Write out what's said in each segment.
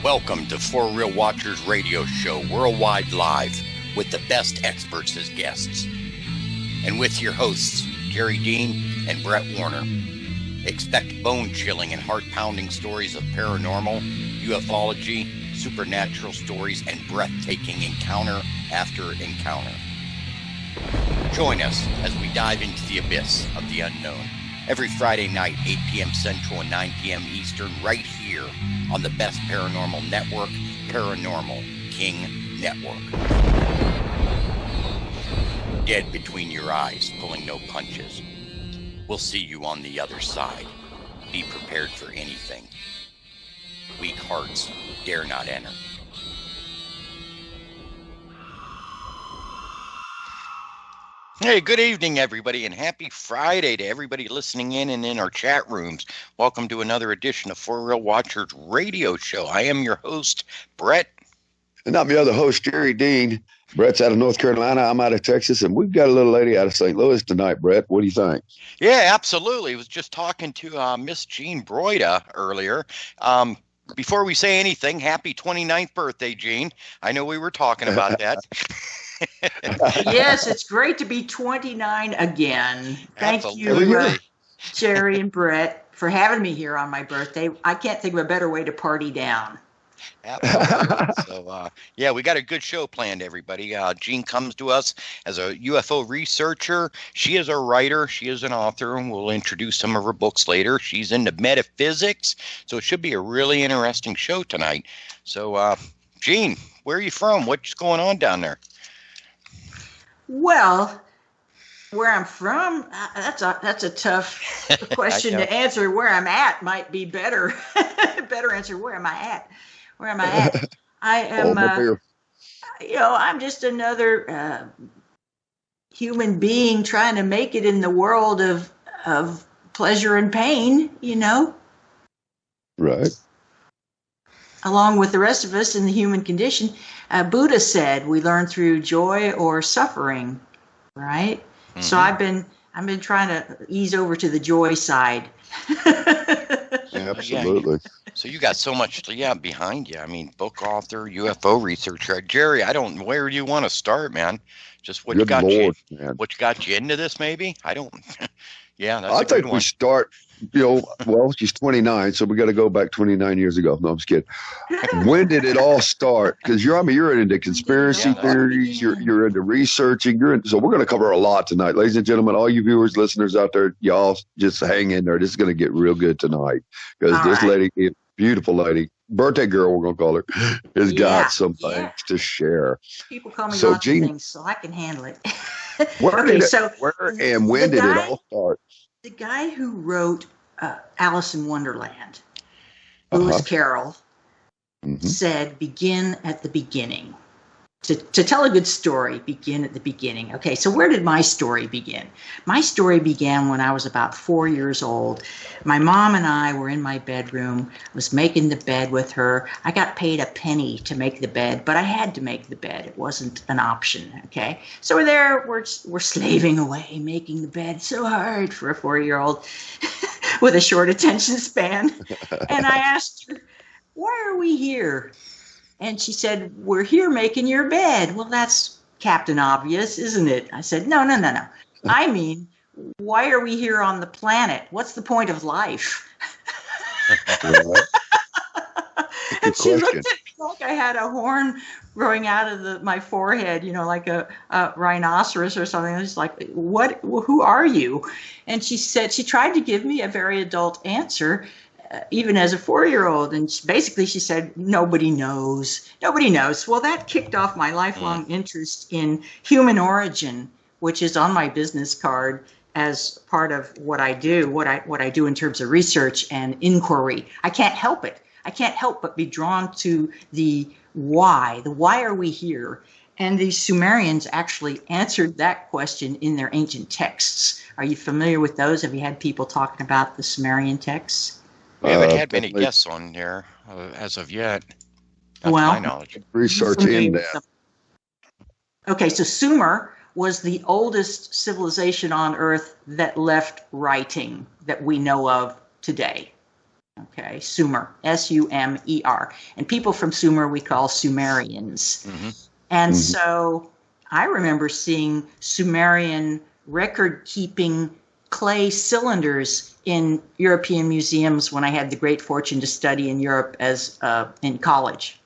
Welcome to For Real Watchers Radio Show, worldwide live, with the best experts as guests. And with your hosts, Jerry Dean and Brett Warner. Expect bone-chilling and heart-pounding stories of paranormal, ufology, supernatural stories, and breathtaking encounter after encounter. Join us as we dive into the abyss of the unknown. Every Friday night, 8 p.m. Central and 9 p.m. Eastern, right here on the best paranormal network, Paranormal King Network. Dead between your eyes, pulling no punches. We'll see you on the other side. Be prepared for anything. Weak hearts dare not enter. Hey, good evening, everybody, and happy Friday to everybody listening in and in our chat rooms. Welcome to another edition of For Real Watchers Radio Show. I am your host, Brett. And I'm the other host, Jerry Dean. Brett's out of North Carolina. I'm out of Texas, and we've got a little lady out of St. Louis tonight, Brett. What do you think? Yeah, absolutely. I was just talking to Miss Jean Broida earlier. Before we say anything, happy 29th birthday, Jean. I know we were talking about that. Yes, it's great to be 29 again. Thank you, Jerry and Brett, for having me here on my birthday. I can't think of a better way to party down. Absolutely. So, yeah, we got a good show planned, everybody. Jean comes to us as a UFO researcher. She is a writer. She is an author, and we'll introduce some of her books later. She's into metaphysics, so it should be a really interesting show tonight. So, Jean, where are you from? What's going on down there? Well, where I'm from, that's a tough question to answer. Where I'm at might be better. Better answer. Where am I at? Where am I at? I am, I'm just another human being trying to make it in the world of pleasure and pain, Right. Along with the rest of us in the human condition. Buddha said we learn through joy or suffering, right? Mm-hmm. So I've been trying to ease over to the joy side. Absolutely. So you got so much, behind you. I mean, book author, UFO researcher, Jerry. Where do you want to start, man? Just what got you into this? Maybe I don't. Yeah, that's I think we start. Well, she's 29, so we got to go back 29 years ago. No, I'm just kidding. When did it all start? Because you're into conspiracy theories. You're into researching. So we're going to cover a lot tonight, ladies and gentlemen. All you viewers, listeners out there, y'all just hang in there. This is going to get real good tonight because this lady, beautiful lady, birthday girl, we're going to call her, has got some things to share. People call me lots of things, so I can handle it. Where and when did it all start? The guy who wrote Alice in Wonderland, Lewis Carroll, said, begin at the beginning. To tell a good story, begin at the beginning. Okay, so where did my story begin? My story began when I was about 4 years old. My mom and I were in my bedroom, was making the bed with her. I got paid a penny to make the bed, but I had to make the bed. It wasn't an option, okay? So we're there, we're slaving away, making the bed so hard for a 4-year-old with a short attention span. And I asked her, why are we here? And she said, we're here making your bed. Well, that's Captain Obvious, isn't it? I said, no. I mean, why are we here on the planet? What's the point of life? And she looked at me like I had a horn growing out of my forehead, like a rhinoceros or something. I was like, what? Who are you? And she said, she tried to give me a very adult answer, even as a 4-year-old. And basically she said, nobody knows. Well, that kicked off my lifelong interest in human origin, which is on my business card as part of what I do, what I do in terms of research and inquiry. I can't help it. I can't help but be drawn to the why are we here? And the Sumerians actually answered that question in their ancient texts. Are you familiar with those? Have you had people talking about the Sumerian texts? We haven't had many guests on there as of yet. That's my knowledge. Research in that. Okay, so Sumer was the oldest civilization on Earth that left writing that we know of today. Okay, Sumer, Sumer. And people from Sumer we call Sumerians. Mm-hmm. And so I remember seeing Sumerian record-keeping clay cylinders in European museums when I had the great fortune to study in Europe as in college.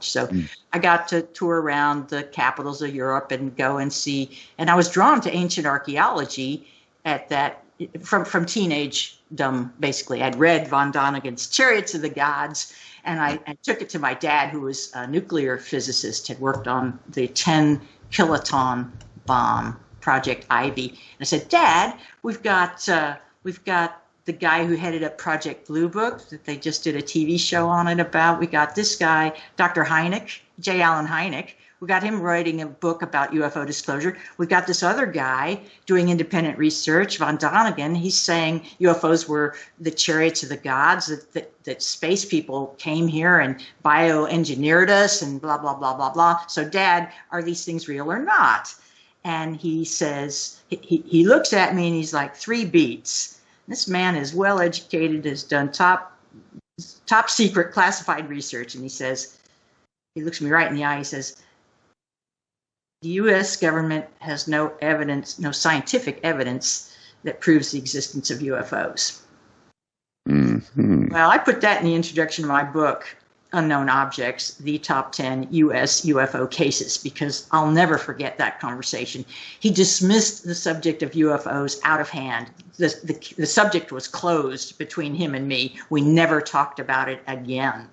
So I got to tour around the capitals of Europe and go and see. And I was drawn to ancient archaeology at that from teenagedom, basically. I'd read von Däniken's Chariots of the Gods, and I took it to my dad, who was a nuclear physicist, had worked on the 10 kiloton bomb, Project Ivy. And I said, Dad, we've got the guy who headed up Project Blue Book that they just did a TV show on it about. We got this guy, Dr. Hynek, J. Allen Hynek. We got him writing a book about UFO disclosure. We got this other guy doing independent research, von Däniken. He's saying UFOs were the chariots of the gods, that space people came here and bioengineered us and blah, blah, blah, blah, blah. So, Dad, are these things real or not? And he says, he looks at me and he's like, 3 beats. This man is well educated, has done top secret classified research. And he says, he looks me right in the eye. He says, the U.S. government has no evidence, no scientific evidence that proves the existence of UFOs. Mm-hmm. Well, I put that in the introduction of my book, Unknown Objects, the top 10 U.S. UFO cases, because I'll never forget that conversation. He dismissed the subject of UFOs out of hand. The subject was closed between him and me. We never talked about it again.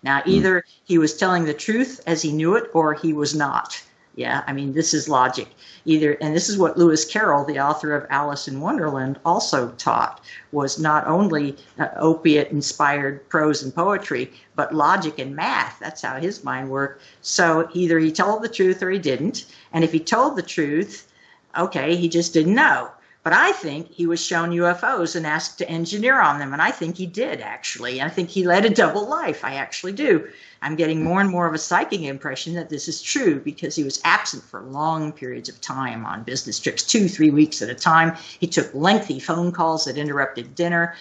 Now, either he was telling the truth as he knew it, or he was not. Yeah, I mean, this is logic. And this is what Lewis Carroll, the author of Alice in Wonderland, also taught, was not only opiate-inspired prose and poetry, but logic and math. That's how his mind worked. So either he told the truth or he didn't. And if he told the truth, okay, he just didn't know. But I think he was shown UFOs and asked to engineer on them. And I think he did, actually. I think he led a double life. I actually do. I'm getting more and more of a psychic impression that this is true, because he was absent for long periods of time on business trips, 2-3 weeks at a time. He took lengthy phone calls that interrupted dinner.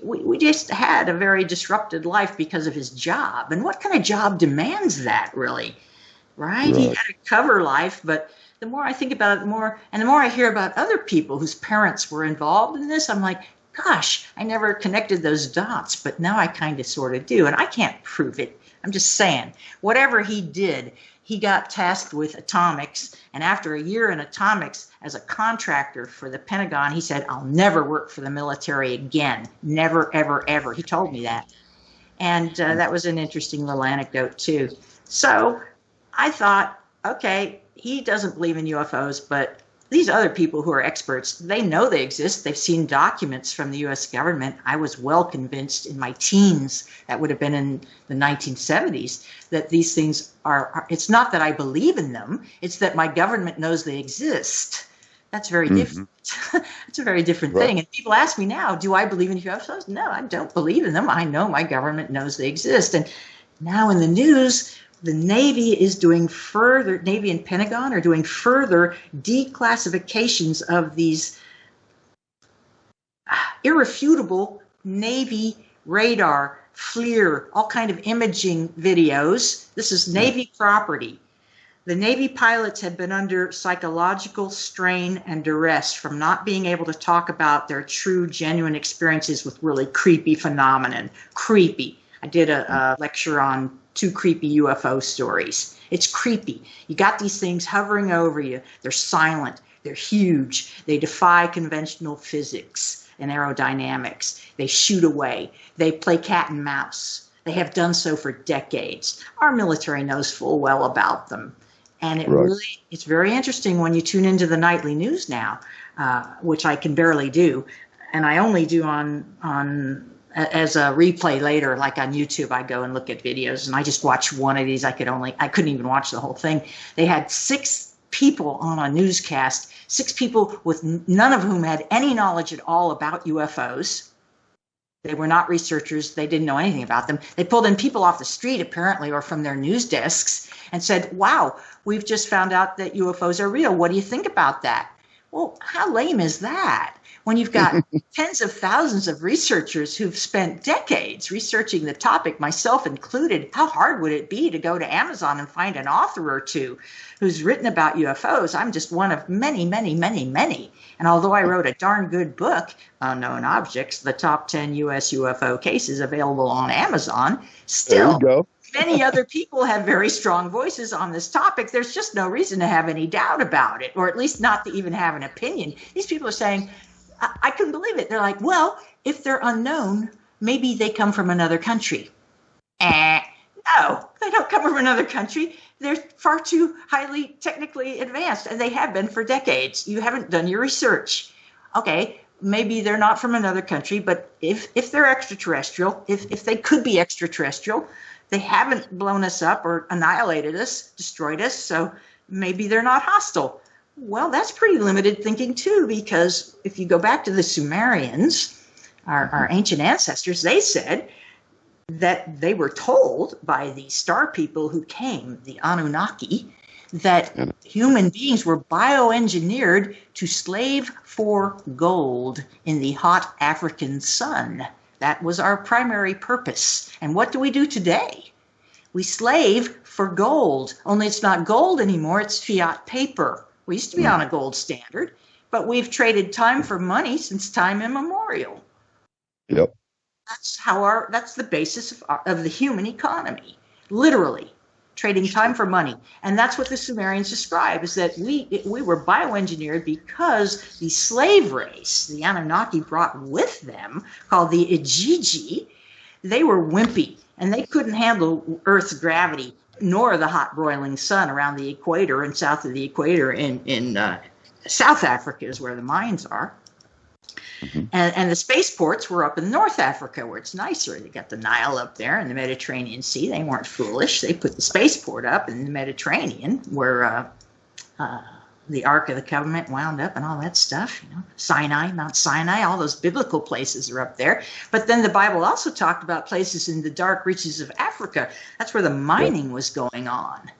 We just had a very disrupted life because of his job. And what kind of job demands that, really? Right? He had a cover life, but the more I think about it, the more I hear about other people whose parents were involved in this, I'm like, gosh, I never connected those dots, but now I kind of sort of do. And I can't prove it. I'm just saying, whatever he did, he got tasked with atomics. And after a year in atomics as a contractor for the Pentagon, he said, I'll never work for the military again. Never, ever, ever. He told me that. And that was an interesting little anecdote, too. So I thought, okay, he doesn't believe in UFOs, but these other people who are experts, they know they exist. They've seen documents from the U.S. government. I was well convinced in my teens, that would have been in the 1970s, that these things are it's not that I believe in them, it's that my government knows they exist. That's very different. It's a very different thing. And people ask me now, do I believe in UFOs? No, I don't believe in them. I know my government knows they exist. And now in the news, the Navy is doing further, Navy and Pentagon are doing further declassifications of these irrefutable Navy radar, FLIR, all kind of imaging videos. This is Navy property. The Navy pilots have been under psychological strain and duress from not being able to talk about their true, genuine experiences with really creepy phenomenon. Creepy. I did a lecture on 2 creepy UFO stories. It's creepy. You got these things hovering over you. They're silent. They're huge. They defy conventional physics and aerodynamics. They shoot away. They play cat and mouse. They have done so for decades. Our military knows full well about them. And it it's very interesting when you tune into the nightly news now, which I can barely do. And I only do on as a replay later, like on YouTube, I go and look at videos, and I just watch one of these. I couldn't even watch the whole thing. They had 6 people on a newscast, 6 people with none of whom had any knowledge at all about UFOs. They were not researchers. They didn't know anything about them. They pulled in people off the street, apparently, or from their news desks, and said, wow, we've just found out that UFOs are real. What do you think about that? Well, how lame is that? When you've got tens of thousands of researchers who've spent decades researching the topic, myself included, how hard would it be to go to Amazon and find an author or two who's written about UFOs? I'm just one of many, many, many, many. And although I wrote a darn good book, Unknown Objects, the top 10 U.S. UFO cases available on Amazon, still, many other people have very strong voices on this topic. There's just no reason to have any doubt about it, or at least not to even have an opinion. These people are saying, I couldn't believe it. They're like, well, if they're unknown, maybe they come from another country. No, they don't come from another country. They're far too highly technically advanced, and they have been for decades. You haven't done your research. Okay, maybe they're not from another country, but if they're extraterrestrial, if they could be extraterrestrial, they haven't blown us up or annihilated us, destroyed us, so maybe they're not hostile. Well, that's pretty limited thinking too, because if you go back to the Sumerians, our ancient ancestors, they said that they were told by the star people who came, the Anunnaki, that human beings were bioengineered to slave for gold in the hot African sun. That was our primary purpose. And what do we do today? We slave for gold, only it's not gold anymore, it's fiat paper. We used to be on a gold standard, but we've traded time for money since time immemorial. Yep. That's the basis of the human economy, literally trading time for money. And that's what the Sumerians describe, is that we were bioengineered because the slave race, the Anunnaki brought with them, called the Ijiji, they were wimpy and they couldn't handle Earth's gravity, nor the hot broiling sun around the equator and south of the equator in South Africa is where the mines are. Mm-hmm. And the spaceports were up in North Africa, where it's nicer. They got the Nile up there and the Mediterranean Sea. They weren't foolish. They put the spaceport up in the Mediterranean, where the Ark of the Covenant wound up and all that stuff. You know, Sinai, Mount Sinai, all those biblical places are up there. But then the Bible also talked about places in the dark reaches of Africa. That's where the mining was going on.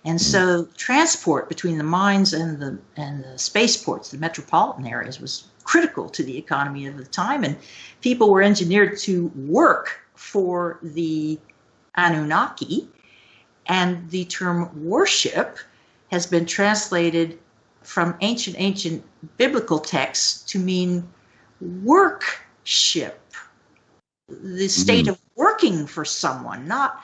And so transport between the mines and the spaceports, the metropolitan areas, was critical to the economy of the time. And people were engineered to work for the Anunnaki. And the term worship has been translated from ancient biblical texts to mean workship, the state of working for someone, not.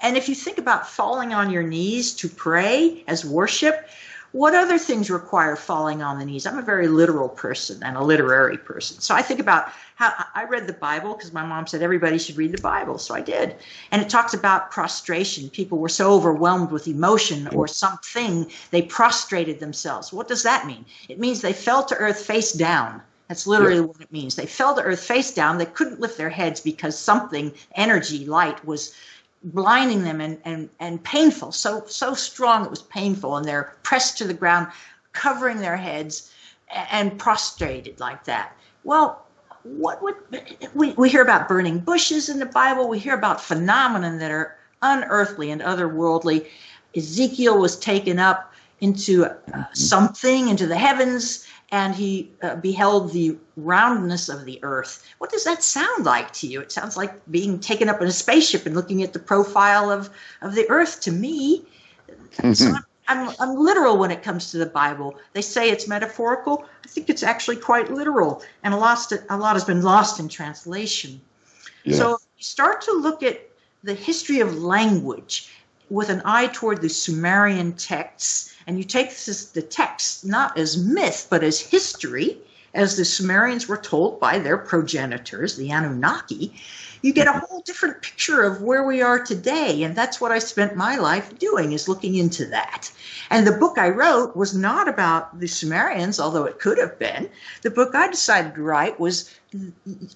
And if you think about falling on your knees to pray as worship, what other things require falling on the knees? I'm a very literal person and a literary person. So I think about how I read the Bible because my mom said everybody should read the Bible. So I did. And it talks about prostration. People were so overwhelmed with emotion or something, they prostrated themselves. What does that mean? It means they fell to earth face down. That's literally what it means. They fell to earth face down. They couldn't lift their heads because something, energy, light, was blinding them and painful, so strong it was painful, and they're pressed to the ground, covering their heads and prostrated like that. Well, what would we hear about burning bushes in the Bible? We hear about phenomena that are unearthly and otherworldly. Ezekiel was taken up into into the heavens, and he beheld the roundness of the earth. What does that sound like to you? It sounds like being taken up in a spaceship and looking at the profile of the earth to me. So I'm literal when it comes to the Bible. They say it's metaphorical. I think it's actually quite literal, and a lot has been lost in translation. Yeah. So if you start to look at the history of language with an eye toward the Sumerian texts, and you take the text not as myth, but as history, as the Sumerians were told by their progenitors, the Anunnaki, you get a whole different picture of where we are today. And that's what I spent my life doing, is looking into that. And the book I wrote was not about the Sumerians, although it could have been. The book I decided to write was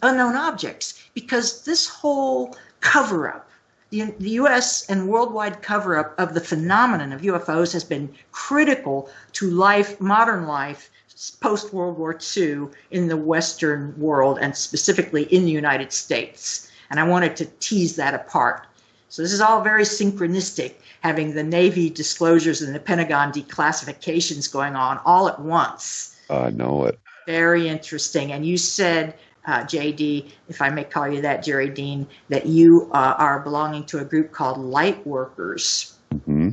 Unknown Objects, because this whole cover-up, the U.S. and worldwide cover-up of the phenomenon of UFOs has been critical to life, modern life, post-World War II in the Western world, and specifically in the United States. And I wanted to tease that apart. So this is all very synchronistic, having the Navy disclosures and the Pentagon declassifications going on all at once. I know it. Very interesting. And you said, JD, if I may call you that, Jerry Dean, that you are belonging to a group called Light Workers. Mm-hmm.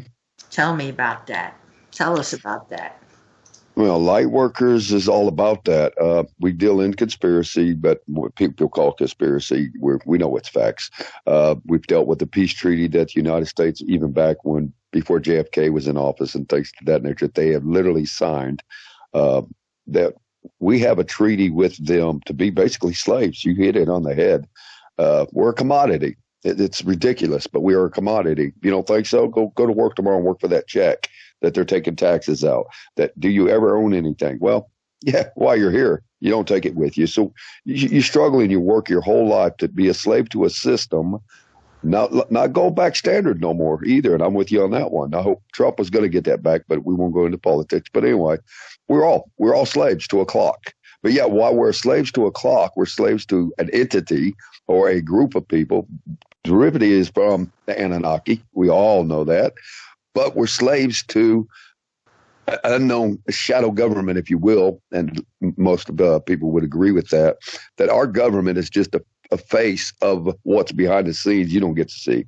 Tell me about that. Tell us about that. Well, Light Workers is all about that. We deal in conspiracy, but what people call conspiracy, we know it's facts. We've dealt with the peace treaty that the United States, even back before JFK was in office and things to that nature, they have literally signed that we have a treaty with them to be basically slaves. You hit it on the head. We're a commodity. It's ridiculous, but we are a commodity. You don't think so? Go to work tomorrow and work for that check that they're taking taxes out. Do you ever own anything? Well, yeah, while you're here, you don't take it with you. So you struggle and you work your whole life to be a slave to a system, not gold back standard no more either. And I'm with you on that one. I hope Trump was going to get that back, but we won't go into politics. But anyway, we're all slaves to a clock. But yeah, while we're slaves to a clock, we're slaves to an entity or a group of people. Derivative is from the Anunnaki. We all know that. But we're slaves to an unknown shadow government, if you will, and most of the people would agree with that our government is just a face of what's behind the scenes you don't get to see.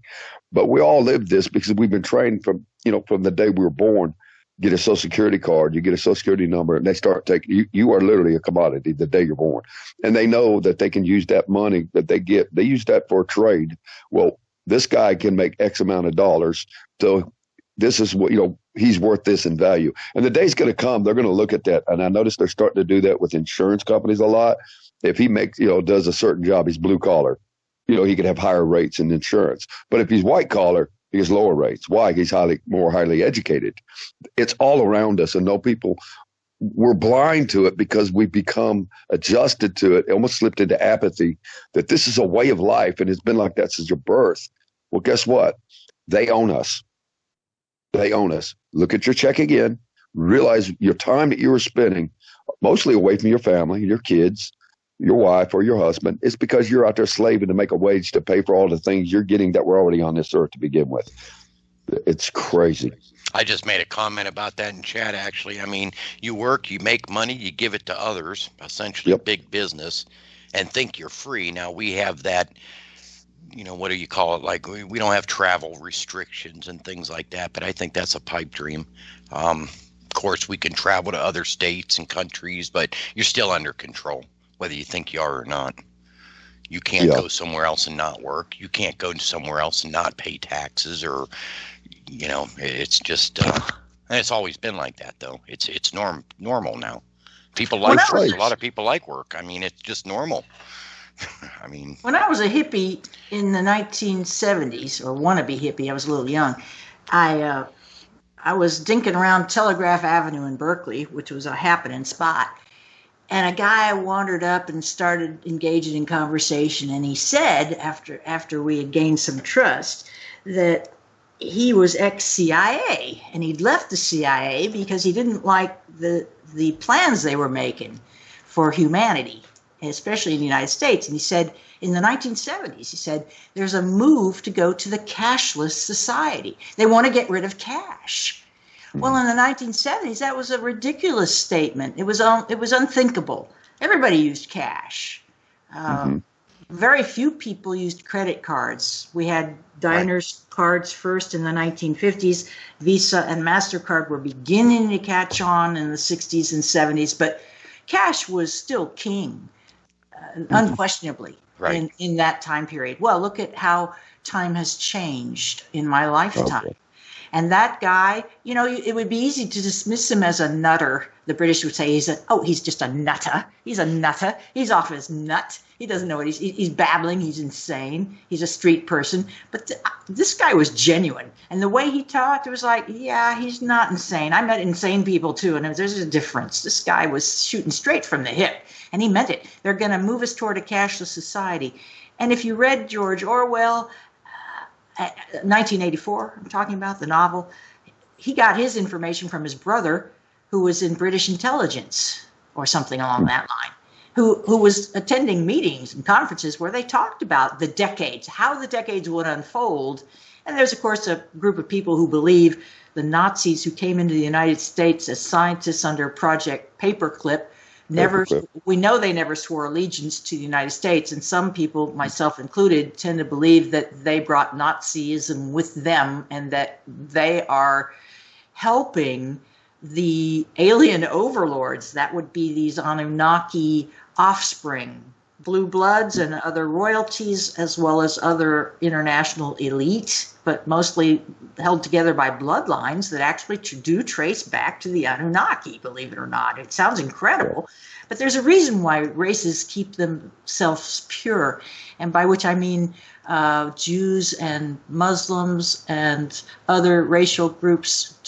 But we all live this because we've been trained from the day we were born. Get a Social Security card, you get a Social Security number, and they start taking you are literally a commodity the day you're born. And they know that they can use that money that they get. They use that for a trade. Well, this guy can make X amount of dollars. So this is what, he's worth this in value. And the day's going to come, they're going to look at that. And I noticed they're starting to do that with insurance companies a lot. If he makes, does a certain job, he's blue collar, he could have higher rates in insurance. But if he's white collar, he has lower rates. Why? He's more highly educated. It's all around us. And we're blind to it because we've become adjusted to it, almost slipped into apathy, that this is a way of life. And it's been like that since your birth. Well, guess what? They own us. They own us. Look at your check again. Realize your time that you were spending mostly away from your family, your kids, your wife or your husband, is because you're out there slaving to make a wage to pay for all the things you're getting that were already on this earth to begin with. It's crazy. I just made a comment about that in chat, actually. I mean, you work, you make money, you give it to others, essentially big business, and think you're free. Now, we have that, what do you call it? Like, we don't have travel restrictions and things like that, but I think that's a pipe dream. Of course, we can travel to other states and countries, but you're still under control, whether you think you are or not. You can't go somewhere else and not work. You can't go somewhere else and not pay taxes or, it's just, and it's always been like that, though. It's normal now. People like work. A lot of people like work. I mean, it's just normal. I mean, when I was a hippie in the 1970s, or wannabe hippie, I was a little young. I was dinking around Telegraph Avenue in Berkeley, which was a happening spot. And a guy wandered up and started engaging in conversation. And he said, after we had gained some trust, that he was ex-CIA. And he'd left the CIA because he didn't like the plans they were making for humanity, especially in the United States. And he said, in the 1970s, he said, there's a move to go to the cashless society. They want to get rid of cash. Well, in the 1970s, that was a ridiculous statement. It was unthinkable. Everybody used cash. Very few people used credit cards. We had diners' cards first in the 1950s. Visa and MasterCard were beginning to catch on in the 60s and 70s, but cash was still king, unquestionably, in that time period. Well, look at how time has changed in my lifetime. Okay. And that guy, it would be easy to dismiss him as a nutter. The British would say he's just a nutter. He's a nutter. He's off his nut. He doesn't know what he's babbling. He's insane. He's a street person. But this guy was genuine. And the way he talked, it was like, yeah, he's not insane. I met insane people too, and there's a difference. This guy was shooting straight from the hip, and he meant it. They're going to move us toward a cashless society. And if you read George Orwell, 1984, I'm talking about the novel, he got his information from his brother, who was in British intelligence or something along that line. who was attending meetings and conferences where they talked about the decades, how the decades would unfold. And there's, of course, a group of people who believe the Nazis who came into the United States as scientists under Project Paperclip we know they never swore allegiance to the United States. And some people, myself included, tend to believe that they brought Nazism with them and that they are helping the alien overlords. That would be these Anunnaki offspring, blue bloods and other royalties, as well as other international elite, but mostly held together by bloodlines that actually do trace back to the Anunnaki, believe it or not. It sounds incredible, but there's a reason why races keep themselves pure, and by which I mean Jews and Muslims and other racial groups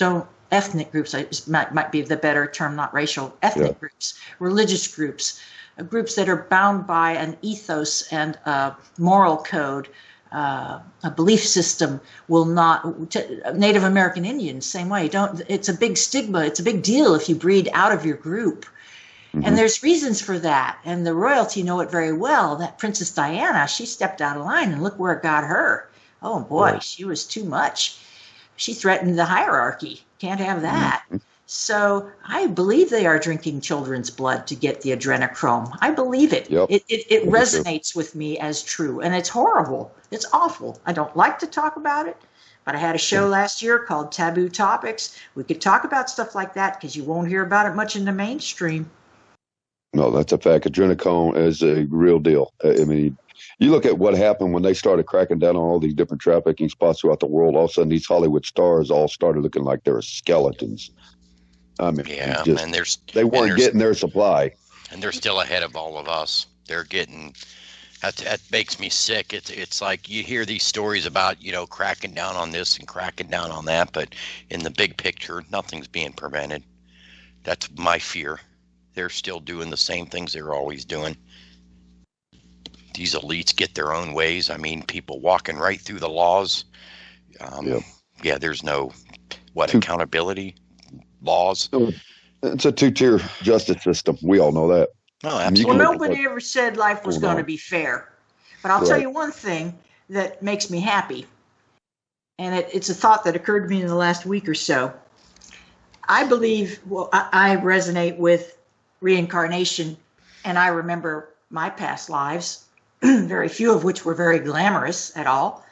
ethnic groups, might be the better term, not racial, ethnic groups, religious groups, groups that are bound by an ethos and a moral code, a belief system will not. Native American Indians, same way. It's a big stigma. It's a big deal if you breed out of your group. Mm-hmm. And there's reasons for that. And the royalty know it very well. That Princess Diana, she stepped out of line and look where it got her. Oh boy, she was too much. She threatened the hierarchy. Can't have that. Mm-hmm. So I believe they are drinking children's blood to get the adrenochrome. I believe it. Yep. It resonates with me as true. And it's horrible. It's awful. I don't like to talk about it, but I had a show last year called Taboo Topics. We could talk about stuff like that because you won't hear about it much in the mainstream. No, that's a fact. Adrenochrome is a real deal. I mean, you look at what happened when they started cracking down on all these different trafficking spots throughout the world. All of a sudden, these Hollywood stars all started looking like they were skeletons. I mean, and they weren't getting their supply. And they're still ahead of all of us. They're getting, that makes me sick. It's like you hear these stories about, cracking down on this and cracking down on that, but in the big picture, nothing's being prevented. That's my fear. They're still doing the same things they're always doing. These elites get their own ways. I mean, people walking right through the laws. Yeah, there's no, accountability? Laws. It's a two-tier justice system. We all know that. Oh, absolutely. Well, nobody ever said life was going to be fair. But I'll tell you one thing that makes me happy, and it's a thought that occurred to me in the last week or so. I believe, I resonate with reincarnation, and I remember my past lives, very few of which were very glamorous at all.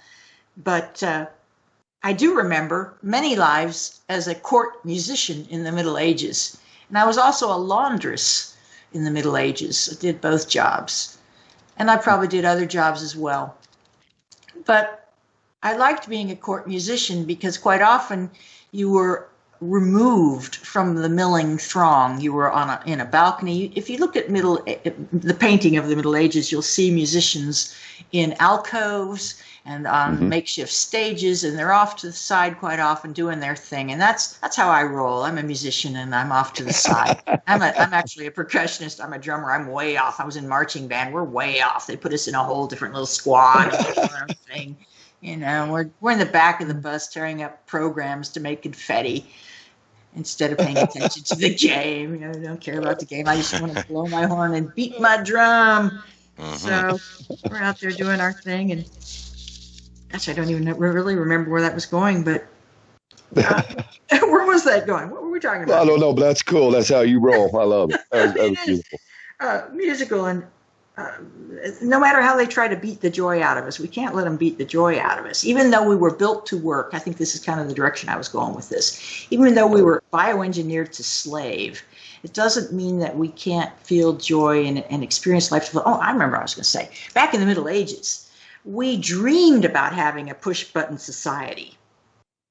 But I do remember many lives as a court musician in the Middle Ages. And I was also a laundress in the Middle Ages. I did both jobs. And I probably did other jobs as well. But I liked being a court musician because quite often you were removed from the milling throng. You were in a balcony. If you look at the painting of the Middle Ages, you'll see musicians in alcoves and on makeshift stages, and they're off to the side quite often doing their thing. And that's how I roll. I'm a musician, and I'm off to the side. I'm actually a percussionist. I'm a drummer. I'm way off. I was in marching band. We're way off. They put us in a whole different little squad and our own thing. We're in the back of the bus tearing up programs to make confetti instead of paying attention to the game. I don't care about the game. I just want to blow my horn and beat my drum. So we're out there doing our thing, and gosh, I don't even really remember where that was going, but where was that going? What were we talking about? I don't know, but that's cool. That's how you roll. I love it. That was beautiful. Musical, and no matter how they try to beat the joy out of us, we can't let them beat the joy out of us. Even though we were built to work, I think this is kind of the direction I was going with this. Even though we were bioengineered to slave, it doesn't mean that we can't feel joy and experience life. Oh, I remember I was going to say, back in the Middle Ages, we dreamed about having a push-button society.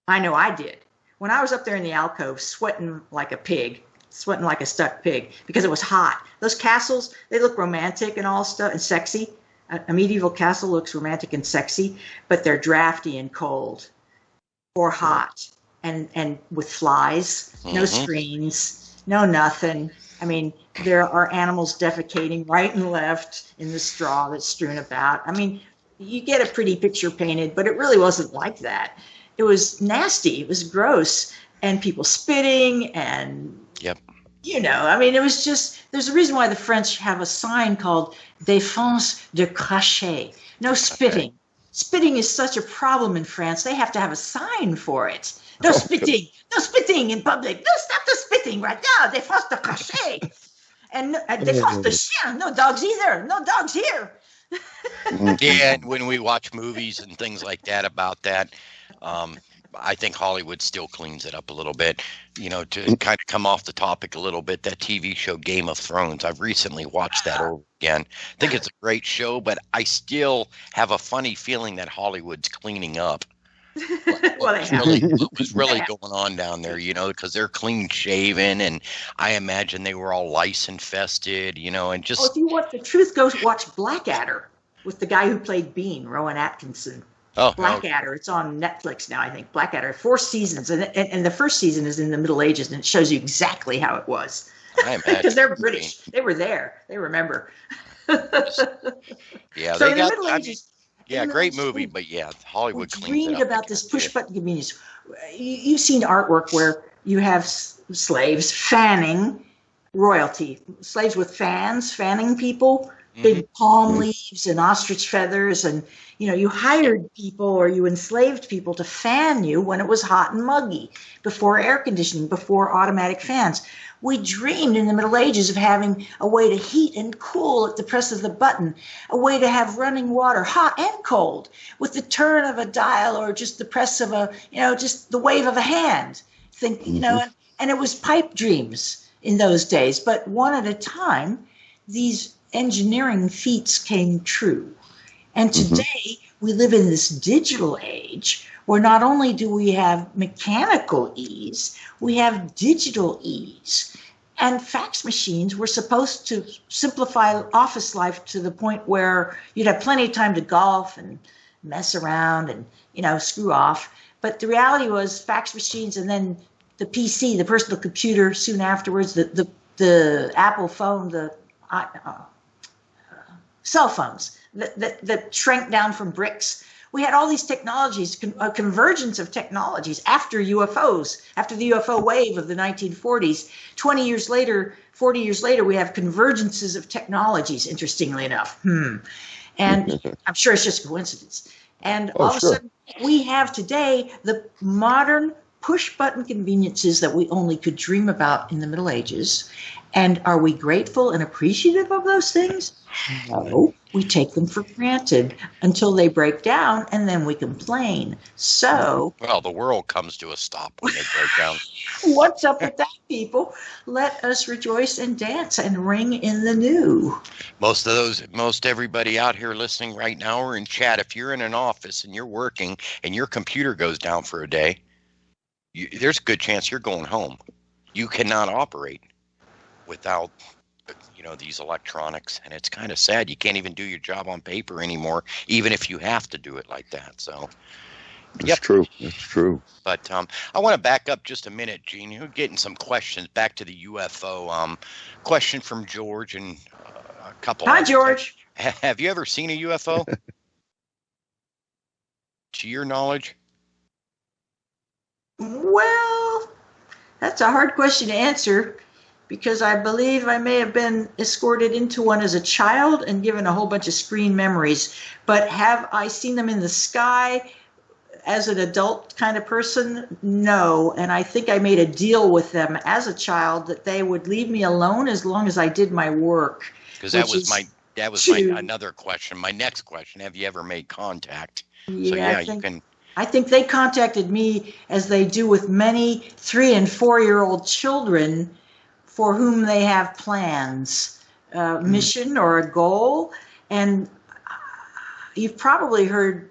I know I did. When I was up there in the alcove, sweating like a pig, sweating like a stuck pig, because it was hot. Those castles, they look romantic and all stuff and sexy. A medieval castle looks romantic and sexy, but they're drafty and cold or hot and with flies, no screens, no nothing. I mean, there are animals defecating right and left in the straw that's strewn about. I mean, you get a pretty picture painted, but it really wasn't like that. It was nasty. It was gross. And people spitting and I mean, it was just, there's a reason why the French have a sign called Défense de cracher. No spitting. Okay. Spitting is such a problem in France. They have to have a sign for it. No spitting. No spitting in public. No, stop the spitting right now. Défense de cracher. And défense de chien. No dogs either. No dogs here. Yeah, and when we watch movies and things like that about that, I think Hollywood still cleans it up a little bit. To kind of come off the topic a little bit, that TV show Game of Thrones, I've recently watched that over again. I think it's a great show, but I still have a funny feeling that Hollywood's cleaning up. Well, What was really going on down there, because they're clean shaven, and I imagine they were all lice infested, and just. Oh, if you want the truth, go watch Blackadder with the guy who played Bean, Rowan Atkinson. Oh, Blackadder. It's on Netflix now, I think. Blackadder, 4 seasons, and the first season is in the Middle Ages, and it shows you exactly how it was. Because they're British. They were there. They remember. Yeah, so they got. Middle Ages, great movie, but Hollywood cleans it up. Dreamed about this push-button convenience. You've seen artwork where you have slaves fanning royalty, slaves with fans fanning people, big palm leaves and ostrich feathers, and you hired people or you enslaved people to fan you when it was hot and muggy, before air conditioning, before automatic fans. We dreamed in the Middle Ages of having a way to heat and cool at the press of the button, a way to have running water, hot and cold, with the turn of a dial or just the press of just the wave of a hand. And it was pipe dreams in those days, but one at a time, these engineering feats came true. And today we live in this digital age where not only do we have mechanical ease, we have digital ease. And fax machines were supposed to simplify office life to the point where you'd have plenty of time to golf and mess around and, screw off. But the reality was fax machines, and then the PC, the personal computer soon afterwards, the Apple phone, the cell phones that shrank down from bricks. We had all these technologies, a convergence of technologies after UFOs, after the UFO wave of the 1940s. 20 years later, 40 years later, we have convergences of technologies, interestingly enough. And I'm sure it's just coincidence. And all of a sudden, we have today the modern push-button conveniences that we only could dream about in the Middle Ages. And are we grateful and appreciative of those things? No, we take them for granted until they break down, and then we complain. So, well, the world comes to a stop when they break down. What's up with that, people? Let us rejoice and dance and ring in the new. Most everybody out here listening right now or in chat, if you're in an office and you're working and your computer goes down for a day, there's a good chance you're going home. You cannot operate without these electronics, and it's kind of sad. You can't even do your job on paper anymore, even if you have to do it like that. So That's true. That's true. But I want to back up just a minute, Gene. You're getting some questions back to the UFO. Question from George and a couple. Hi, George. Have you ever seen a UFO? To your knowledge? Well, that's a hard question to answer, because I believe I may have been escorted into one as a child and given a whole bunch of screen memories. But have I seen them in the sky as an adult kind of person? No. And I think I made a deal with them as a child that they would leave me alone as long as I did my work. Because that was my another question. My next question: have you ever made contact? Yeah, you can. I think they contacted me as they do with many 3- and 4-year-old children for whom they have plans, mission or a goal. And you've probably heard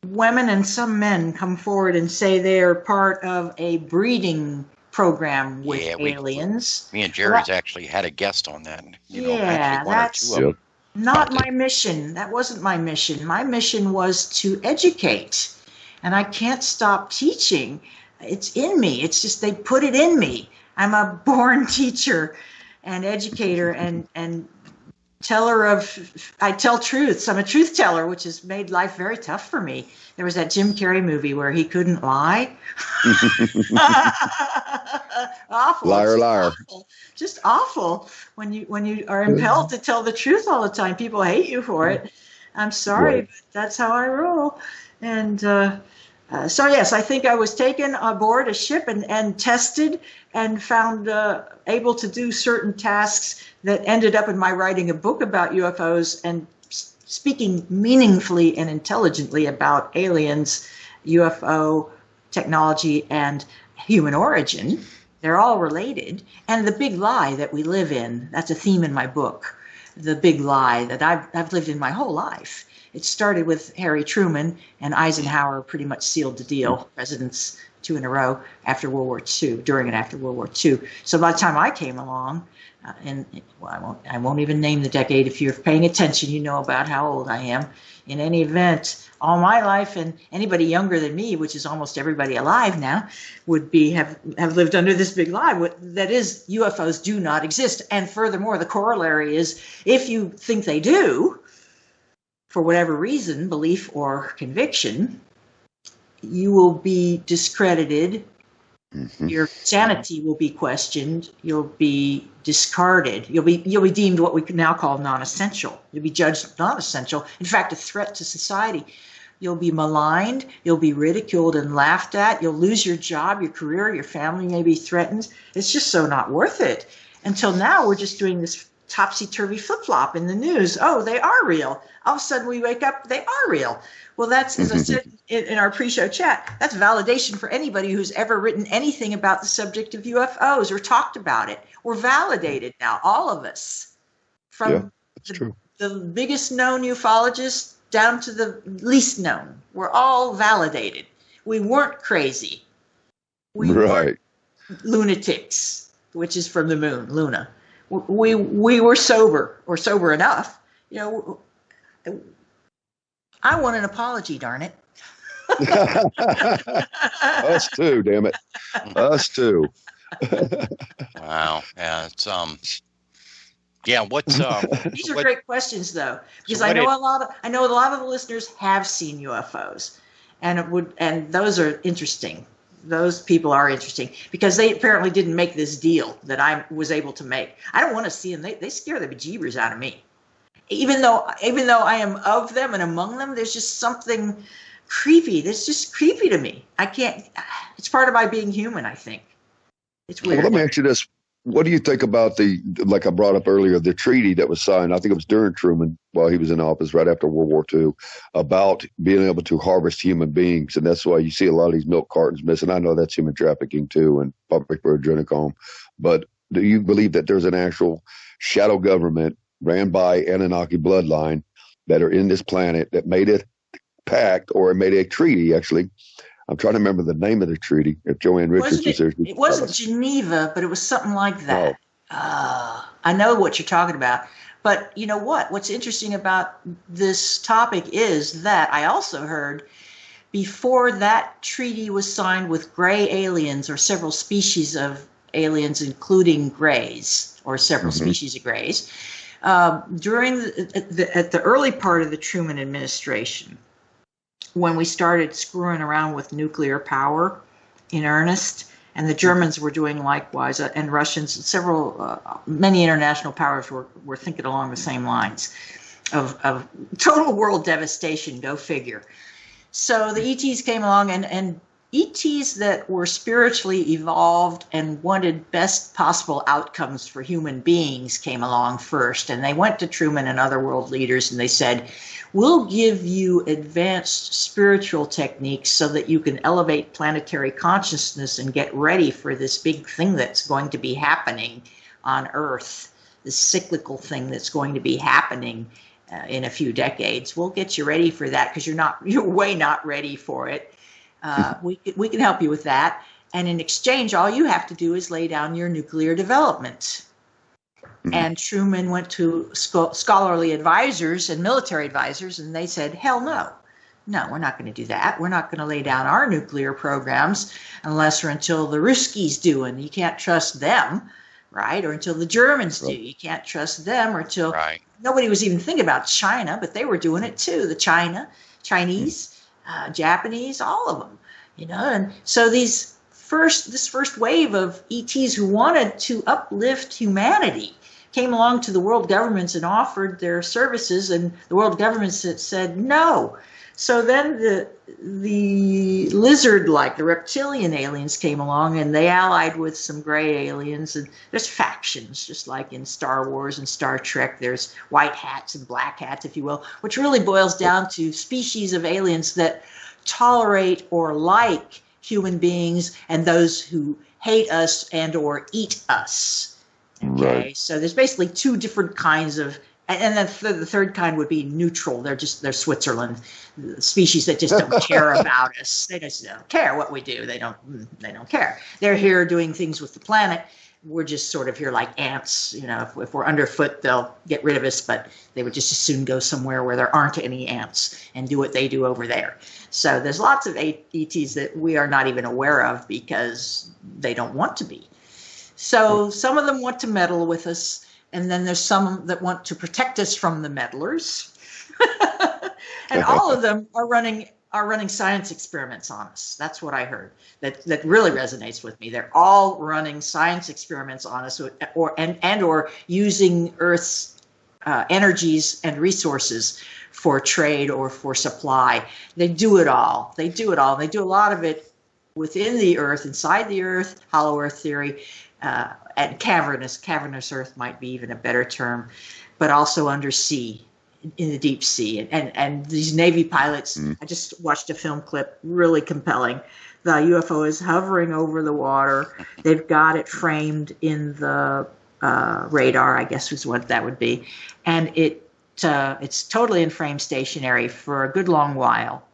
women and some men come forward and say they are part of a breeding program with aliens. Me and Jerry's actually had a guest on that. That's not my mission. That wasn't my mission. My mission was to educate. And I can't stop teaching. It's in me. It's just they put it in me. I'm a born teacher and educator, and I tell truths. I'm a truth teller, which has made life very tough for me. There was that Jim Carrey movie where he couldn't lie. Awful. Liar, liar. Awful. Just awful when you are impelled to tell the truth all the time. People hate you for it. I'm sorry, Right. but that's how I roll. And so, yes, I think I was taken aboard a ship and tested and found able to do certain tasks that ended up in my writing a book about UFOs and speaking meaningfully and intelligently about aliens, UFO technology, and human origin. They're all related. And the big lie that we live in, that's a theme in my book, the big lie that I've lived in my whole life. It started with Harry Truman, and Eisenhower pretty much sealed the deal, presidents 2 in a row after World War II, during and after World War II. So by the time I came along, I won't even name the decade. If you're paying attention, you know about how old I am. In any event, all my life, and anybody younger than me, which is almost everybody alive now, would have lived under this big lie. That is, UFOs do not exist. And furthermore, the corollary is, if you think they do, for whatever reason, belief or conviction, you will be discredited. Mm-hmm. Your sanity will be questioned. You'll be discarded. You'll be deemed what we can now call non-essential. You'll be judged non-essential. In fact, a threat to society. You'll be maligned. You'll be ridiculed and laughed at. You'll lose your job, your career, your family may be threatened. It's just so not worth it. Until now, we're just doing this topsy-turvy flip-flop in the news. Oh, they are real. All of a sudden we wake up, they are real. Well, that's, as I said in our pre-show chat, that's validation for anybody who's ever written anything about the subject of UFOs or talked about it. We're validated now, all of us. From the biggest known ufologists down to the least known. We're all validated. We weren't crazy. We weren't lunatics, which is from the moon, Luna. We were sober, or sober enough. You know, I want an apology, darn it. Us too, damn it. Us too. Wow. Yeah, it's what's these are great questions though, because I know a lot of the listeners have seen UFOs, and those are interesting. Those people are interesting because they apparently didn't make this deal that I was able to make. I don't want to see them. They scare the bejeebers out of me. Even though I am of them and among them, there's just something creepy. That's just creepy to me. I can't. It's part of my being human, I think. It's weird. Well, let me ask you this. What do you think about like I brought up earlier, the treaty that was signed, I think it was during Truman while he was in office right after World War II, about being able to harvest human beings. And that's why you see a lot of these milk cartons missing. I know that's human trafficking too, and public adrenochrome. But do you believe that there's an actual shadow government ran by Anunnaki bloodline that are in this planet that made a pact or made a treaty, actually? I'm trying to remember the name of the treaty. If Joanne Richards was there. It wasn't Geneva, but it was something like that. Oh. I know what you're talking about. But you know what? What's interesting about this topic is that I also heard before that treaty was signed with gray aliens, or several species of aliens, including grays, or several species of grays, during at the early part of the Truman administration, when we started screwing around with nuclear power in earnest, and the Germans were doing likewise, and Russians, many international powers were thinking along the same lines of total world devastation, go figure. So the ETs came along, and ETs that were spiritually evolved and wanted best possible outcomes for human beings came along first. And they went to Truman and other world leaders and they said, we'll give you advanced spiritual techniques so that you can elevate planetary consciousness and get ready for this big thing that's going to be happening on Earth, this cyclical thing that's going to be happening in a few decades. We'll get you ready for that because you're way not ready for it. We can help you with that. And in exchange, all you have to do is lay down your nuclear development. And Truman went to scholarly advisors and military advisors, and they said, hell no. No, we're not going to do that. We're not going to lay down our nuclear programs unless or until the Ruskies do, and you can't trust them. right? Or until the Germans do. You can't trust them, or until Right. nobody was even thinking about China, but they were doing it too. The Chinese, Japanese, all of them, And so this first wave of ETs who wanted to uplift humanity came along to the world governments and offered their services, and the world governments said no. So then the lizard-like, the reptilian aliens came along, and they allied with some gray aliens. And there's factions, just like in Star Wars and Star Trek. There's white hats and black hats, if you will, which really boils down to species of aliens that tolerate or like human beings and those who hate us and or eat us. Okay, Right. so there's basically two different kinds of, and then the third kind would be neutral. They're Switzerland, species that just don't care about us. They just don't care what we do. They don't care. They're here doing things with the planet. We're just sort of here like ants. If we're underfoot, they'll get rid of us, but they would just as soon go somewhere where there aren't any ants and do what they do over there. So there's lots of ETs that we are not even aware of because they don't want to be. So some of them want to meddle with us, and then there's some that want to protect us from the meddlers. And all of them are running science experiments on us. That's what I heard. That really resonates with me. They're all running science experiments on us, or using Earth's energies and resources for trade or for supply. They do it all. They do a lot of it within the Earth, inside the Earth, hollow Earth theory. And cavernous Earth might be even a better term, but also undersea, in the deep sea. And these Navy pilots, I just watched a film clip, really compelling. The UFO is hovering over the water. They've got it framed in the radar, I guess is what that would be. And it's totally in frame stationary for a good long while.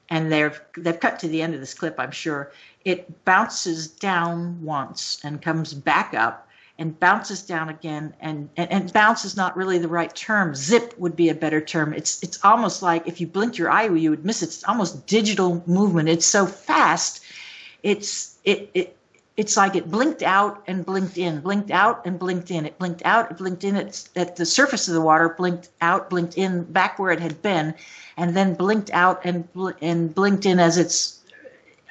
And they've cut to the end of this clip, I'm sure. It bounces down once and comes back up and bounces down again. And bounce is not really the right term. Zip would be a better term. It's almost like if you blinked your eye, you would miss it. It's almost digital movement. It's so fast. It's like it blinked out and blinked in, blinked out and blinked in. It blinked out, it blinked in. It's at the surface of the water, blinked out, blinked in, back where it had been, and then blinked out and blinked in as it's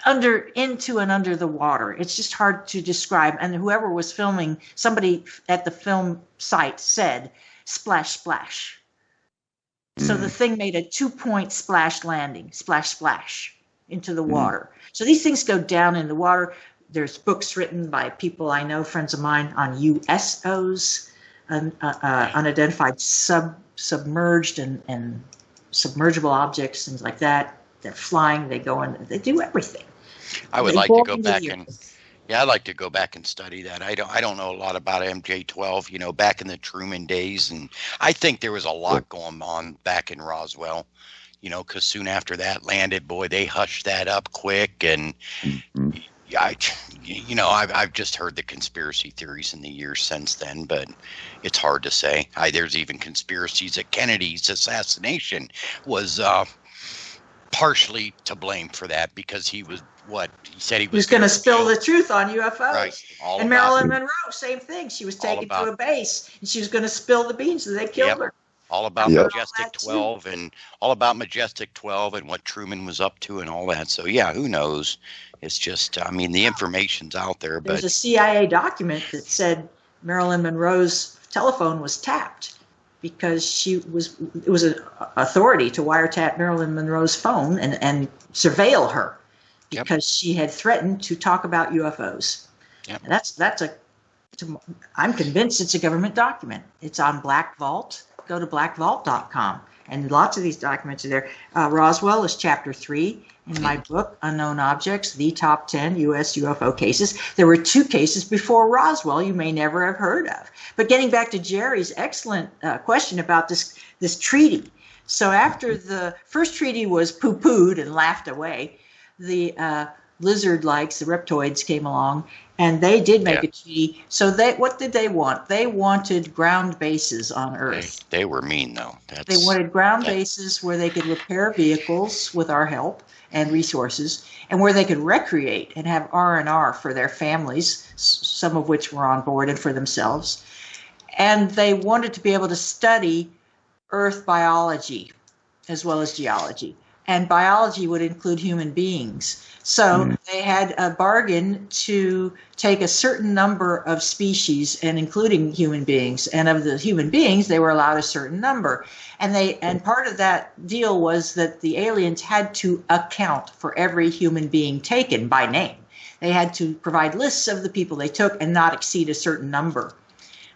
into and under the water. It's just hard to describe. And whoever was filming, somebody at the film site said, splash, splash. So the thing made a 2-point splash landing, splash, splash into the water. So these things go down in the water. There's books written by people I know, friends of mine, on USOs, unidentified submerged and submergible objects, things like that. They're flying, they go in, they do everything. I would like to go back I'd like to go back and study that. I don't know a lot about MJ-12, back in the Truman days, and I think there was a lot going on back in Roswell, because soon after that landed, boy, they hushed that up quick, and I've just heard the conspiracy theories in the years since then, but it's hard to say. There's even conspiracies that Kennedy's assassination was partially to blame for that, because he said he was going to spill the truth on UFOs. Right. And Marilyn Monroe, same thing. She was taken to a base and she was going to spill the beans, so they killed her. All about Majestic 12 and Majestic 12 and what Truman was up to and all that. So who knows? It's just, the information's out there. There's a CIA document that said Marilyn Monroe's telephone was tapped because it was an authority to wiretap Marilyn Monroe's phone and surveil her because she had threatened to talk about UFOs. Yep. I'm convinced it's a government document. It's on Black Vault. Go to blackvault.com. And lots of these documents are there. Roswell is chapter 3 in my book, Unknown Objects, the Top 10 U.S. UFO Cases. There were 2 cases before Roswell you may never have heard of. But getting back to Jerry's excellent question about this treaty. So after the first treaty was poo-pooed and laughed away, the lizard-likes, the reptoids, came along, and they did make a treaty. So what did they want? They wanted ground bases on Earth. They were mean, though. They wanted ground bases where they could repair vehicles with our help and resources, and where they could recreate and have R&R for their families, some of which were on board, and for themselves. And they wanted to be able to study Earth biology as well as geology. And biology would include human beings. So they had a bargain to take a certain number of species, and including human beings. And of the human beings, they were allowed a certain number. And part of that deal was that the aliens had to account for every human being taken by name. They had to provide lists of the people they took and not exceed a certain number.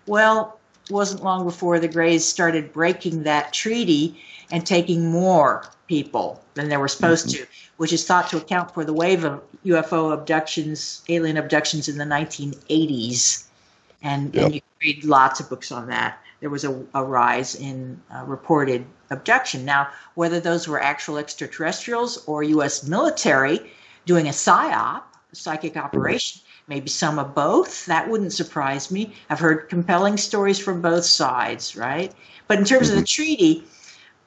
Well, it wasn't long before the Greys started breaking that treaty and taking more people than they were supposed to, which is thought to account for the wave of UFO abductions, alien abductions in the 1980s. And you can read lots of books on that. There was a rise in reported abduction. Now, whether those were actual extraterrestrials or U.S. military doing a PSYOP, a psychic operation, maybe some of both, that wouldn't surprise me. I've heard compelling stories from both sides, right? But in terms of the treaty,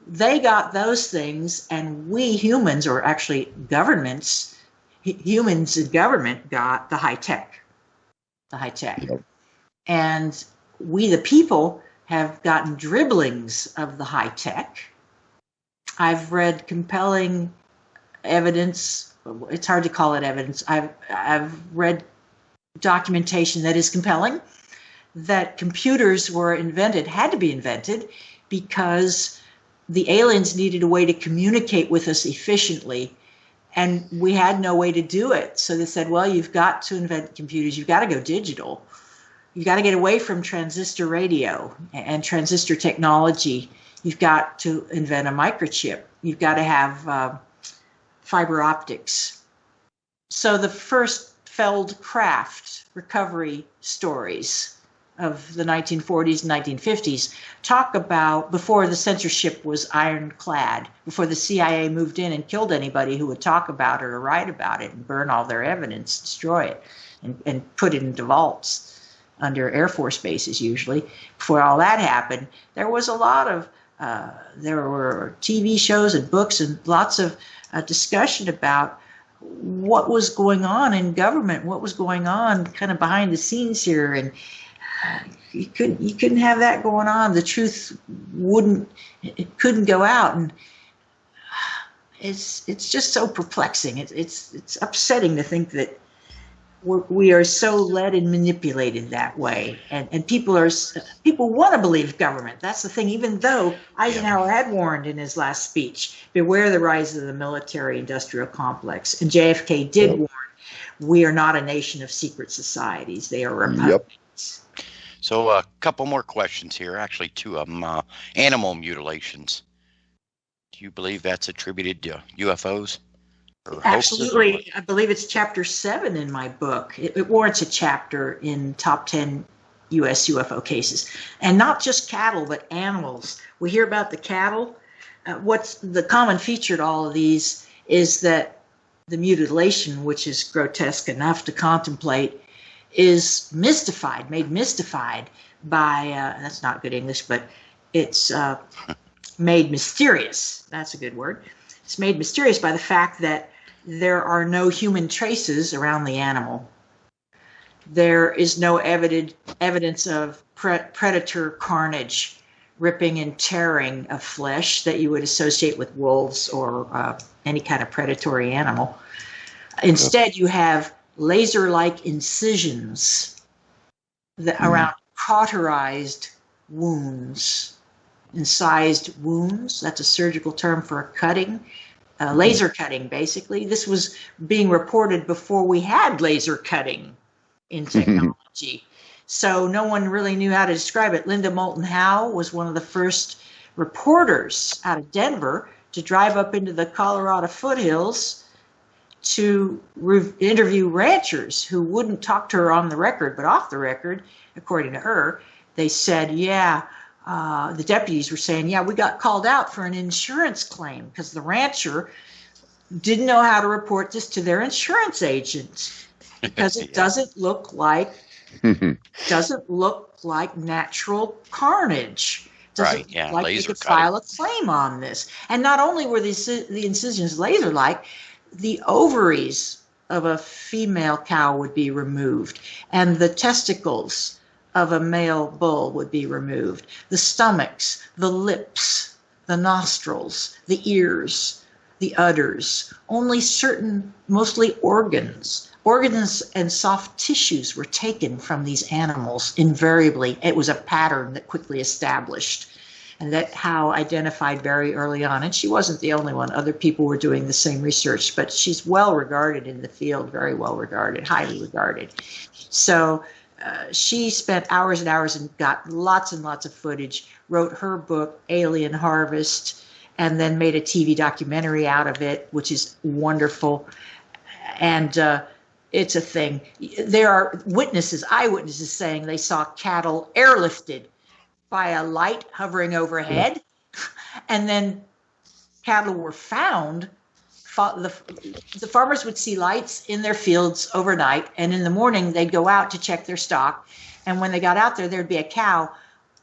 they got those things, and we humans, or actually governments, humans in government, got the high tech. The high tech. Yep. And we, the people, have gotten dribblings of the high tech. I've read compelling evidence. It's hard to call it evidence. I've read documentation that is compelling that computers were invented, had to be invented, because the aliens needed a way to communicate with us efficiently, and we had no way to do it. So they said, well, you've got to invent computers. You've got to go digital. You've got to get away from transistor radio and transistor technology. You've got to invent a microchip. You've got to have fiber optics. So the first Feldcraft recovery stories of the 1940s and 1950s talk about, before the censorship was ironclad, before the CIA moved in and killed anybody who would talk about it or write about it and burn all their evidence, destroy it, and put it into vaults under Air Force bases usually. Before all that happened, there was a lot of, there were TV shows and books and lots of discussion about what was going on in government, what was going on kind of behind the scenes here, and you couldn't have that going on. The truth couldn't go out, and it's just so perplexing. It's upsetting to think that we are so led and manipulated that way, and people want to believe government. That's the thing. Even though Eisenhower had warned in his last speech, beware the rise of the military-industrial complex, and JFK did warn, we are not a nation of secret societies. They are republics. So a couple more questions here, actually two of them. Animal mutilations. Do you believe that's attributed to UFOs? Absolutely. I believe it's chapter 7 in my book. It warrants a chapter in top 10 U.S. UFO cases. And not just cattle, but animals. We hear about the cattle. What's the common feature to all of these is that the mutilation, which is grotesque enough to contemplate, is made mystified by, that's not good English, but it's made mysterious. That's a good word. It's made mysterious by the fact that there are no human traces around the animal. There is no evidence of predator carnage, ripping and tearing of flesh that you would associate with wolves or any kind of predatory animal. Instead, you have laser-like incisions around cauterized wounds. Incised wounds, that's a surgical term for a cutting, laser cutting basically. This was being reported before we had laser cutting in technology. So no one really knew how to describe it. Linda Moulton Howe was one of the first reporters out of Denver to drive up into the Colorado foothills to interview ranchers who wouldn't talk to her on the record, but off the record, according to her, they said, the deputies were saying, we got called out for an insurance claim because the rancher didn't know how to report this to their insurance agents because it doesn't look like natural carnage. Right, yeah, like laser they could cutting. file a claim on this. And not only were the incisions laser-like, the ovaries of a female cow would be removed, and the testicles of a male bull would be removed. The stomachs, the lips, the nostrils, the ears, the udders, only certain, mostly organs and soft tissues were taken from these animals invariably. It was a pattern that quickly established, and that Howe identified very early on. And she wasn't the only one. Other people were doing the same research, but she's well regarded in the field, very well regarded, highly regarded. So she spent hours and hours and got lots and lots of footage, wrote her book, Alien Harvest, and then made a TV documentary out of it, which is wonderful. And it's a thing. There are eyewitnesses saying they saw cattle airlifted by a light hovering overhead, and then cattle were found. The farmers would see lights in their fields overnight, and in the morning they'd go out to check their stock. And when they got out there, there'd be a cow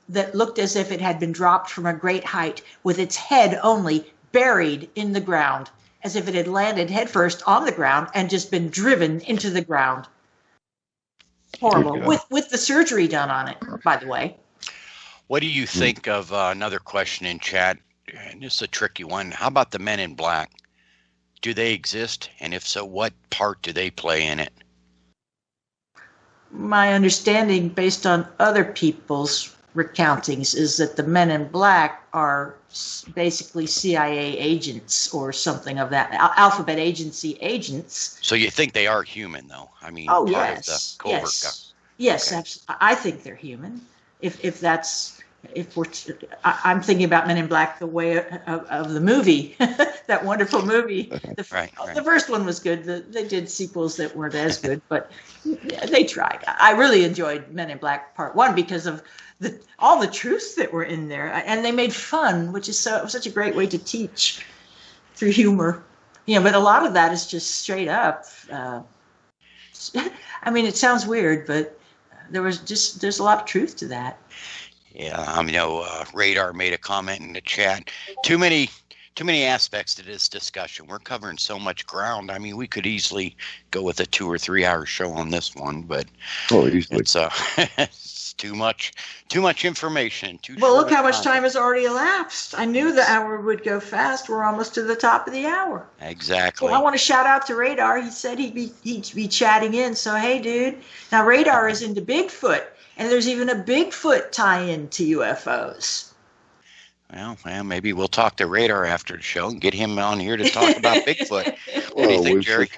that looked as if it had been dropped from a great height, with its head only buried in the ground, as if it had landed headfirst on the ground and just been driven into the ground. Horrible. With the surgery done on it, by the way. What do you think of another question in chat? And this is a tricky one. How about the men in black? Do they exist? And if so, what part do they play in it? My understanding, based on other people's recountings, is that the men in black are basically CIA agents or something of that, alphabet agency agents. So you think they are human, though? I mean, oh, part yes, of the covert yes, okay. Absolutely. I think they're human. I'm thinking about Men in Black, the way of the movie, that wonderful movie. Right. The first one was good. They did sequels that weren't as good, but they tried. I really enjoyed Men in Black Part 1 because of all the truths that were in there, and they made fun, which is such a great way to teach through humor. But a lot of that is just straight up. I mean, it sounds weird, but there's a lot of truth to that. Yeah, Radar made a comment in the chat. Too many aspects to this discussion. We're covering so much ground. I mean, we could easily go with a 2 or 3 hour show on this one, but it's too much information. Well, look how much time has already elapsed. I knew the hour would go fast. We're almost to the top of the hour. Exactly. Well, I want to shout out to Radar. He said he'd be chatting in. So, hey, dude. Now, Radar is into Bigfoot, and there's even a Bigfoot tie-in to UFOs. Well, maybe we'll talk to Radar after the show and get him on here to talk about Bigfoot. What do you think, Jerry?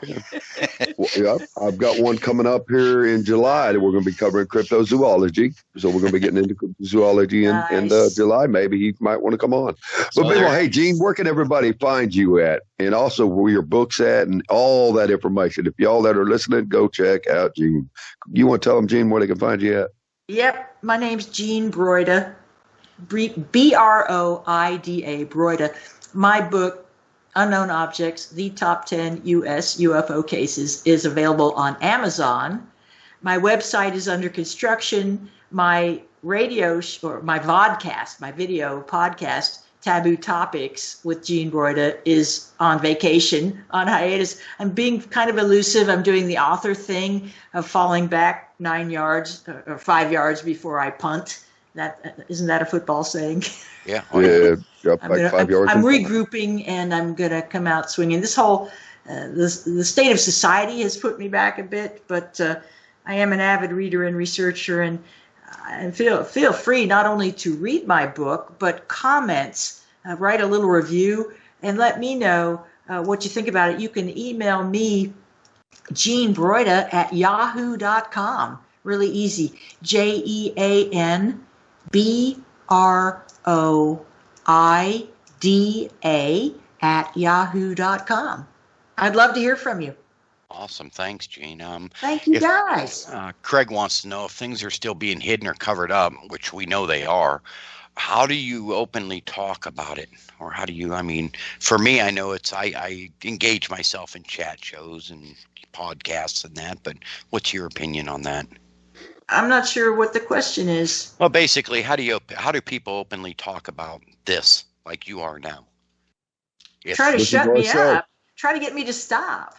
Well, I've got one coming up here in July that we're going to be covering cryptozoology. So we're going to be getting into zoology in July. Maybe he might want to come on. But meanwhile, hey, Gene, where can everybody find you at? And also where your book's at and all that information. If y'all that are listening, go check out Gene. You want to tell them, Gene, where they can find you at? Yep. My name's Gene Broida. Broida, Broida. My book, Unknown Objects, The Top 10 U.S. UFO Cases, is available on Amazon. My website is under construction. My radio my vodcast, my video podcast, Taboo Topics with Gene Broida, is on vacation, on hiatus. I'm being kind of elusive. I'm doing the author thing of falling back 9 yards or 5 yards before I punt. Isn't that a football saying? Yeah. I'm 5 yards. I'm regrouping, and I'm going to come out swinging. This whole the state of society has put me back a bit, but I am an avid reader and researcher, and feel free not only to read my book, but comments, write a little review, and let me know what you think about it. You can email me, Gene Broida, at yahoo.com. Really easy. JeanBroida at yahoo.com. I'd love to hear from you. Awesome. Thanks, Gene. Thank you, guys. Craig wants to know if things are still being hidden or covered up, which we know they are. how do you openly talk about it? Or how do you, I mean, for me, I know I engage myself in chat shows and podcasts and that, but what's your opinion on that? I'm not sure what the question is. Well, basically, how do people openly talk about this like you are now? Try to shut me up. Try to get me to stop.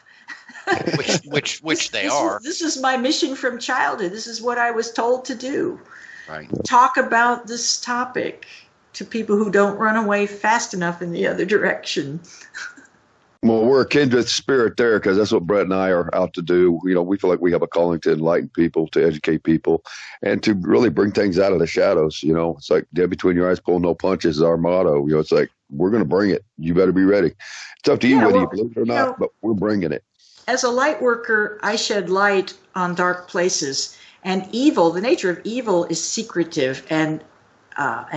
which they are. This is my mission from childhood. This is what I was told to do. Right. Talk about this topic to people who don't run away fast enough in the other direction. Well, we're a kindred spirit there because that's what Brett and I are out to do. You know, we feel like we have a calling to enlighten people, to educate people, and to really bring things out of the shadows. You know, it's like dead between your eyes, pull no punches is our motto. You know, it's like, we're going to bring it. You better be ready. It's up to you whether you believe it or not, but we're bringing it. As a light worker, I shed light on dark places, and evil, the nature of evil is secretive and they're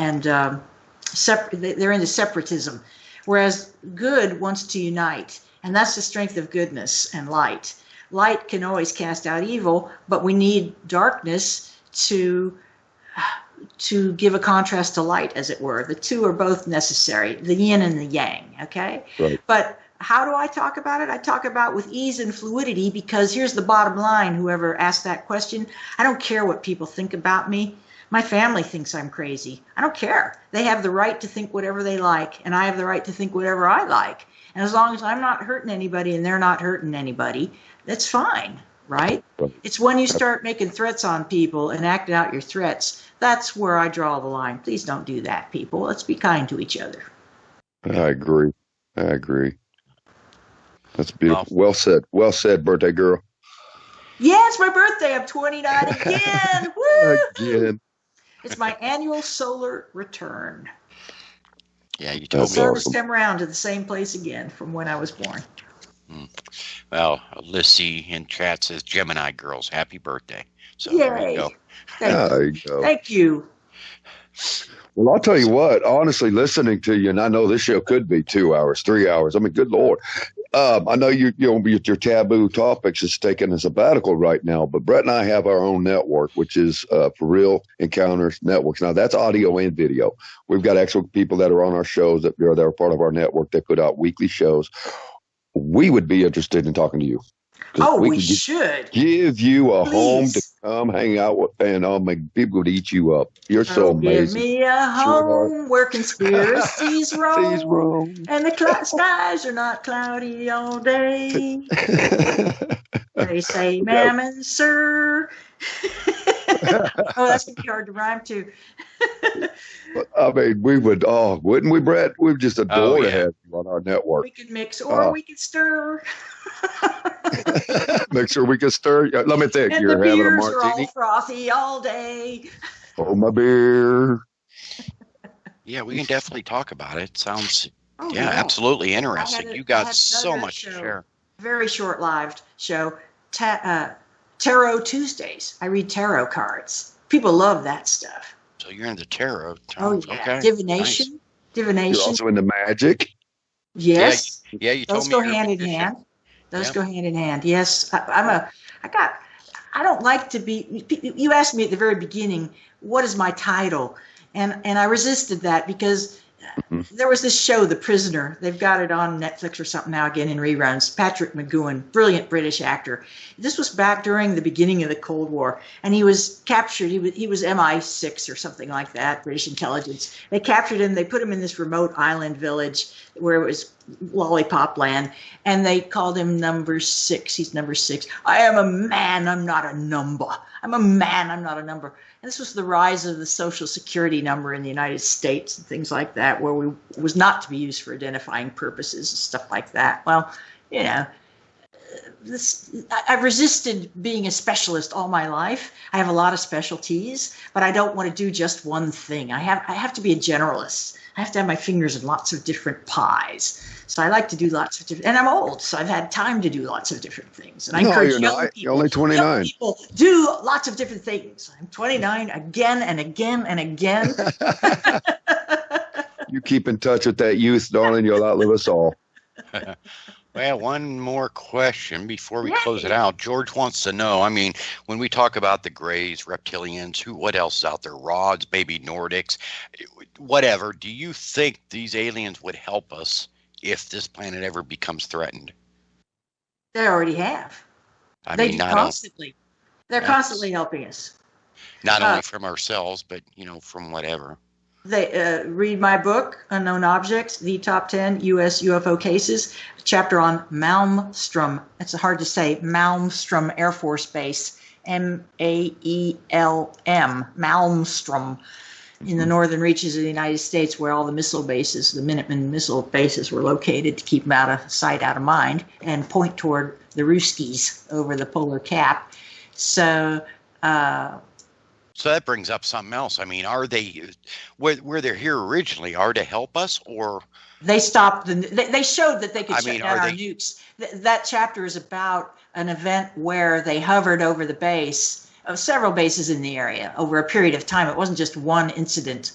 into separatism. Whereas good wants to unite, and that's the strength of goodness and light. Light can always cast out evil, but we need darkness to give a contrast to light, as it were. The two are both necessary, the yin and the yang, okay? Right. But how do I talk about it? I talk about with ease and fluidity, because here's the bottom line, whoever asked that question, I don't care what people think about me. My family thinks I'm crazy. I don't care. They have the right to think whatever they like, and I have the right to think whatever I like. And as long as I'm not hurting anybody and they're not hurting anybody, that's fine, right? It's when you start making threats on people and acting out your threats, that's where I draw the line. Please don't do that, people. Let's be kind to each other. I agree. That's beautiful. Well said. Well said, birthday girl. Yeah, it's my birthday. I'm 29 again. Woo! Again. It's my annual solar return. Yeah, you told me. The stars come around to the same place again from when I was born. Well, Lissy in chat says, Gemini girls, happy birthday. So Yay. There you go. There you go. Thank you. Well, I'll tell you what, honestly, listening to you, and I know this show could be 2 hours, 3 hours. I mean, good Lord. I know your taboo topics is taking a sabbatical right now, but Brett and I have our own network, which is For Real Encounters Networks. Now, that's audio and video. We've got actual people that are on our shows that are part of our network. They put out weekly shows. We would be interested in talking to you. Oh, we should give you a home to come hang out with, and people would eat you up. You're so amazing. Give me a home where conspiracies roam, and the skies are not cloudy all day. They say, ma'am and sir. Oh, that's gonna be hard to rhyme too. I mean, we would. Oh, wouldn't we, Brett? We'd just adore to have you on our network. We could mix, or we could stir. Make sure we can stir. Let me think. And You're the having a beers martini. are all frothy all day. Oh, my beer. Yeah, we can definitely talk about it. Sounds absolutely interesting. You got so much to share. Very short-lived show. Tarot Tuesdays. I read tarot cards. People love that stuff. So you're into tarot. Oh, yeah. Okay. Divination. Nice. Divination. You're also into magic. Yes. Yeah, you told Those me. go hand in hand. Those go hand in hand. Yes. I don't like to be, you asked me at the very beginning, what is my title? And I resisted that because there was this show, The Prisoner. They've got it on Netflix or something now again in reruns. Patrick McGoohan, brilliant British actor. This was back during the beginning of the Cold War, and he was captured. He was MI6 or something like that, British intelligence. They captured him. They put him in this remote island village where it was lollipop land, and they called him number 6. He's number 6. I am a man. I'm not a number. I'm a man. I'm not a number. And this was the rise of the Social Security number in the United States and things like that, where it was not to be used for identifying purposes and stuff like that. Well, you know, I've resisted being a specialist all my life. I have a lot of specialties, but I don't want to do just one thing. I have to be a generalist. I have to have my fingers in lots of different pies. So I like to do lots of different, and I'm old, so I've had time to do lots of different things. And I encourage young people. You're only 29. Young people do lots of different things. I'm 29 again and again and again. You keep in touch with that youth, darling. You'll outlive us all. Well, one more question before we close it out. George wants to know, I mean, when we talk about the Greys, reptilians, what else is out there? Rods, maybe Nordics, whatever. Do you think these aliens would help us if this planet ever becomes threatened? They already have. They do constantly. They're constantly helping us. Not only from ourselves, but, from whatever. They read my book, Unknown Objects, the Top 10 U.S. UFO Cases, a chapter on Malmstrom. It's hard to say, Malmstrom Air Force Base, M-A-E-L-M, Malmstrom, in the northern reaches of the United States, where all the missile bases, the Minuteman missile bases, were located to keep them out of sight, out of mind, and point toward the Ruskies over the polar cap. So that brings up something else. I mean, are they, where they're here originally, are to help us, or? They stopped, they showed that they could shut down our nukes. That chapter is about an event where they hovered over the base, of several bases in the area, over a period of time. It wasn't just one incident.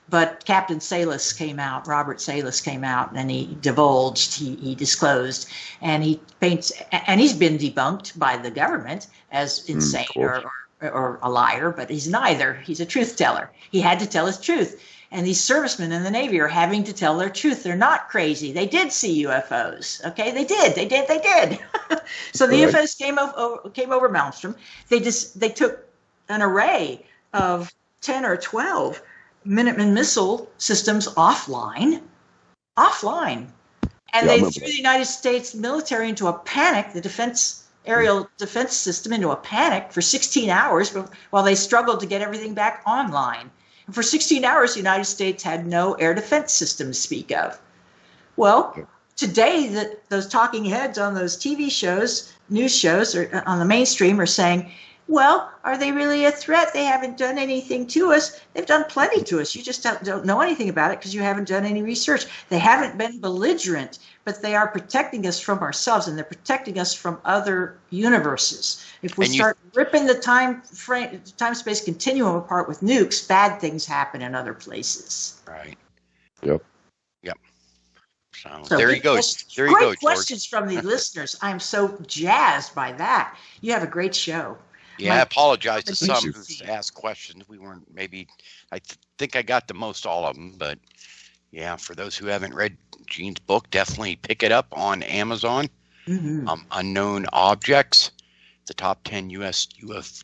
But Captain Salas came out, Robert Salas came out, and he divulged, he disclosed, and he paints, and he's been debunked by the government as insane or a liar, but he's neither. He's a truth teller. He had to tell his truth. And these servicemen in the Navy are having to tell their truth. They're not crazy. They did see UFOs. Okay, they did. So the UFOs came over Malmstrom. They took an array of 10 or 12 Minuteman missile systems offline. And they threw the United States military into a panic, the aerial defense system into a panic for 16 hours while they struggled to get everything back online. And for 16 hours, the United States had no air defense system to speak of. Well, today, those talking heads on those TV shows, news shows, or on the mainstream are saying, well, are they really a threat? They haven't done anything to us. They've done plenty to us. You just don't know anything about it because you haven't done any research. They haven't been belligerent, but they are protecting us from ourselves, and they're protecting us from other universes. If we start ripping the time-space continuum apart with nukes, bad things happen in other places. Right. Yep. So there you go. There you go, George. Great questions from the listeners. I'm so jazzed by that. You have a great show. Yeah, I apologize to some who asked questions. We weren't I think I got the most all of them, but yeah, for those who haven't read Gene's book, definitely pick it up on Amazon. Unknown Objects, the top 10 UFO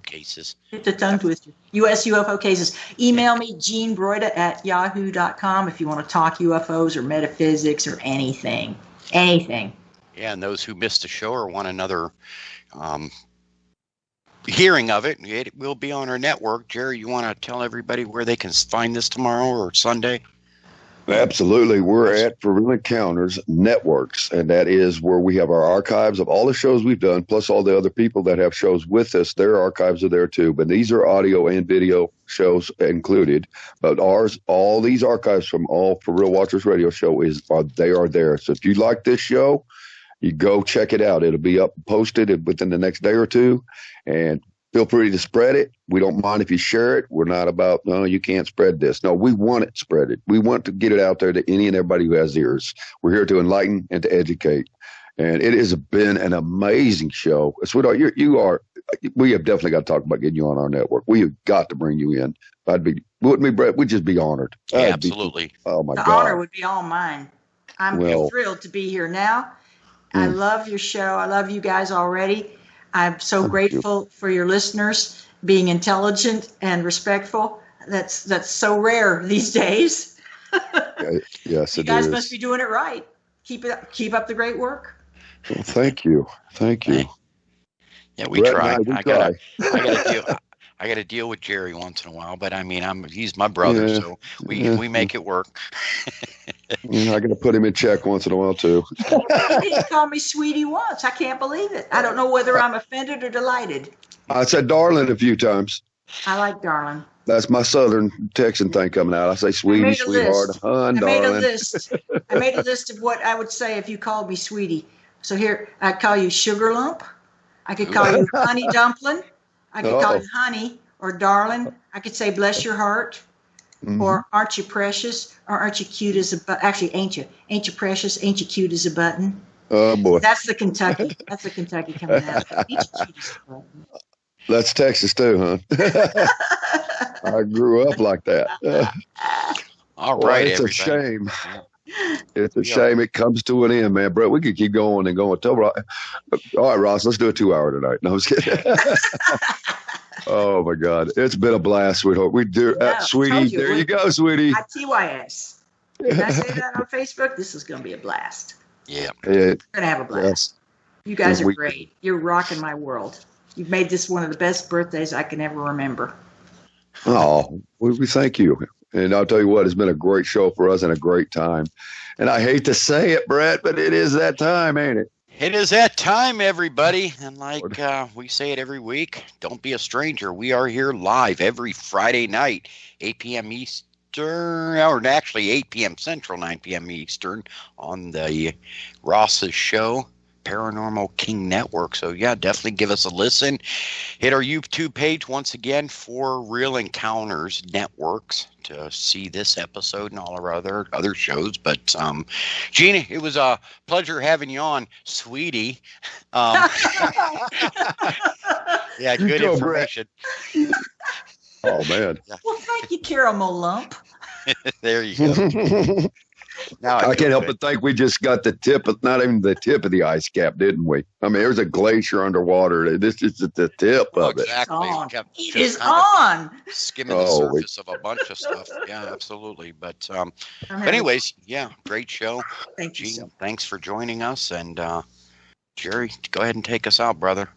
cases. It's a tongue twister. U.S. UFO cases. Email me, genebroida@yahoo.com, if you want to talk UFOs or metaphysics or anything. Anything. Yeah, and those who missed the show or want another hearing of it, it will be on our network. Jerry, you want to tell everybody where they can find this tomorrow or Sunday? Absolutely. We're at For Real Encounters Networks, and that is where we have our archives of all the shows we've done, plus all the other people that have shows with us. Their archives are there too, but these are audio and video shows included. But ours, all these archives from all For Real Watchers Radio Show they are there. So if you like this show, you go check it out. It'll be up posted within the next day or two, and feel free to spread it. We don't mind if you share it. We're not about, no, you can't spread this. No, we want it spread. We want to get it out there to any and everybody who has ears. We're here to enlighten and to educate. And it has been an amazing show. Sweetheart, we have definitely got to talk about getting you on our network. We have got to bring you in. Wouldn't we, Brett? We'd just be honored. Yeah, absolutely. Oh my God. The honor would be all mine. I'm thrilled to be here now. I love your show. I love you guys already. I'm so grateful for your listeners being intelligent and respectful. That's so rare these days. Yes, you guys must be doing it right. Keep up the great work. Well, thank you. Yeah, we try. I got to deal with Jerry once in a while, but I mean, he's my brother, so we make it work. I got to put him in check once in a while too. He didn't call me sweetie once. I can't believe it. I don't know whether I'm offended or delighted. I said darling a few times. I like darling. That's my Southern Texan thing coming out. I say sweetie, sweetheart, darling. I made a list of what I would say if you called me sweetie. So here, I'd call you sugar lump. I could call you honey dumpling. I could call you honey or darling. I could say bless your heart. or aren't you precious, or aren't you cute as a button? Actually, ain't you precious, ain't you cute as a button? Oh boy, that's the Kentucky coming out. Ain't you cute as a button? that's Texas too, huh? I grew up like that. All right, it's everybody. a shame. It's a shame it comes to an end, man. Brett, we could keep going and going. All right, Ross, let's do a 2 hour tonight. No, I was kidding. Oh my God, it's been a blast, sweetheart. We do, sweetie. There you go, sweetie. TYS. Did I say that on Facebook? This is going to be a blast. Yeah, we're gonna have a blast. Yes. You guys are great. You're rocking my world. You've made this one of the best birthdays I can ever remember. Oh, we thank you. And I'll tell you what, it's been a great show for us and a great time. And I hate to say it, Brett, but it is that time, ain't it? It is that time, everybody. And like we say it every week, don't be a stranger. We are here live every Friday night, 8 p.m. Eastern, or actually 8 p.m. Central, 9 p.m. Eastern on the Ross's show, Paranormal King Network. So yeah, definitely give us a listen. Hit our YouTube page once again for Real Encounters Networks to see this episode and all our other shows. But Gina, it was a pleasure having you on, sweetie. Yeah, good information. Oh man. Well, thank you, Caramel Lump. There you go. Now I can't help but think we just got not even the tip of the ice cap, didn't we? I mean, there's a glacier underwater. This is the tip of it. Exactly. It is on. Skimming the surface of a bunch of stuff. Yeah, absolutely. But anyways, yeah, great show. Thank you. Gene, thanks for joining us. And Jerry, go ahead and take us out, brother.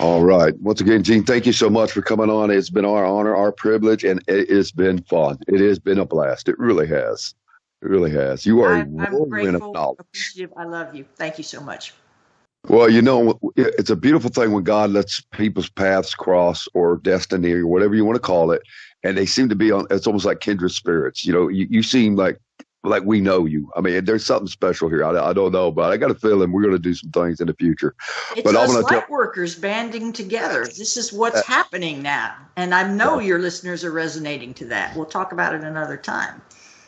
All right. Once again, Gene, thank you so much for coming on. It's been our honor, our privilege, and it's been fun. It has been a blast. It really has. It really has. You are I'm whirlwind of grateful, knowledge. appreciative. I love you. Thank you so much. Well, you know, it's a beautiful thing when God lets people's paths cross, or destiny, or whatever you want to call it, and they seem to be on. It's almost like kindred spirits. You know, you seem like we know you. I mean, there's something special here. I don't know, but I got a feeling we're going to do some things in the future. It's us light workers banding together. This is what's happening now, and I know your listeners are resonating to that. We'll talk about it another time.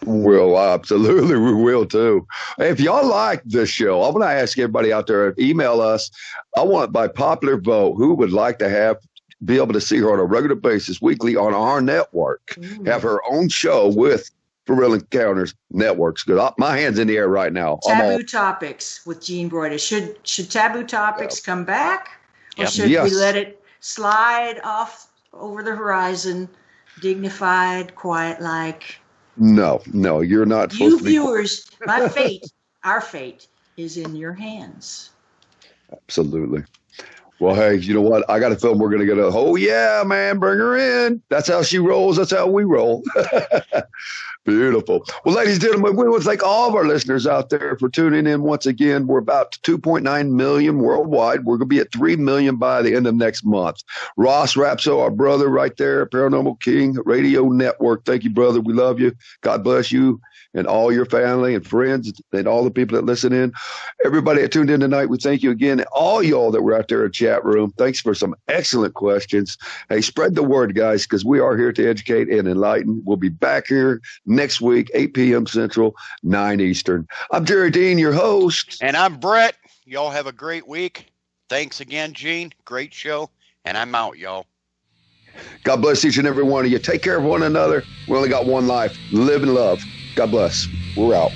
Well, absolutely, we will too. If y'all like this show, I want to ask everybody out there, email us. I want, by popular vote, who would like to be able to see her on a regular basis, weekly, on our network, have her own show with For Real Encounters Networks. Because my hand's in the air right now. Taboo Topics with Gene Broida. Should Taboo Topics come back, or should we let it slide off over the horizon, dignified, quiet-like? No, you're not supposed to be. You viewers, our fate is in your hands. Absolutely. Well, hey, you know what? I got a feeling we're going to get oh, yeah, man, bring her in. That's how she rolls. That's how we roll. Beautiful. Well, ladies and gentlemen, we want to thank all of our listeners out there for tuning in once again. We're about 2.9 million worldwide. We're going to be at 3 million by the end of next month. Ross Rapso, our brother right there, Paranormal King Radio Network. Thank you, brother. We love you. God bless you and all your family and friends and all the people that listen in. Everybody that tuned in tonight, we thank you again. All y'all that were out there in the chat room, thanks for some excellent questions. Hey, spread the word, guys, because we are here to educate and enlighten. We'll be back here next week, 8 p.m. Central, 9 Eastern. I'm Jerry Dean, your host. And I'm Brett. Y'all have a great week. Thanks again, Gene. Great show. And I'm out, y'all. God bless each and every one of you. Take care of one another. We only got one life. Live and love. God bless. We're out.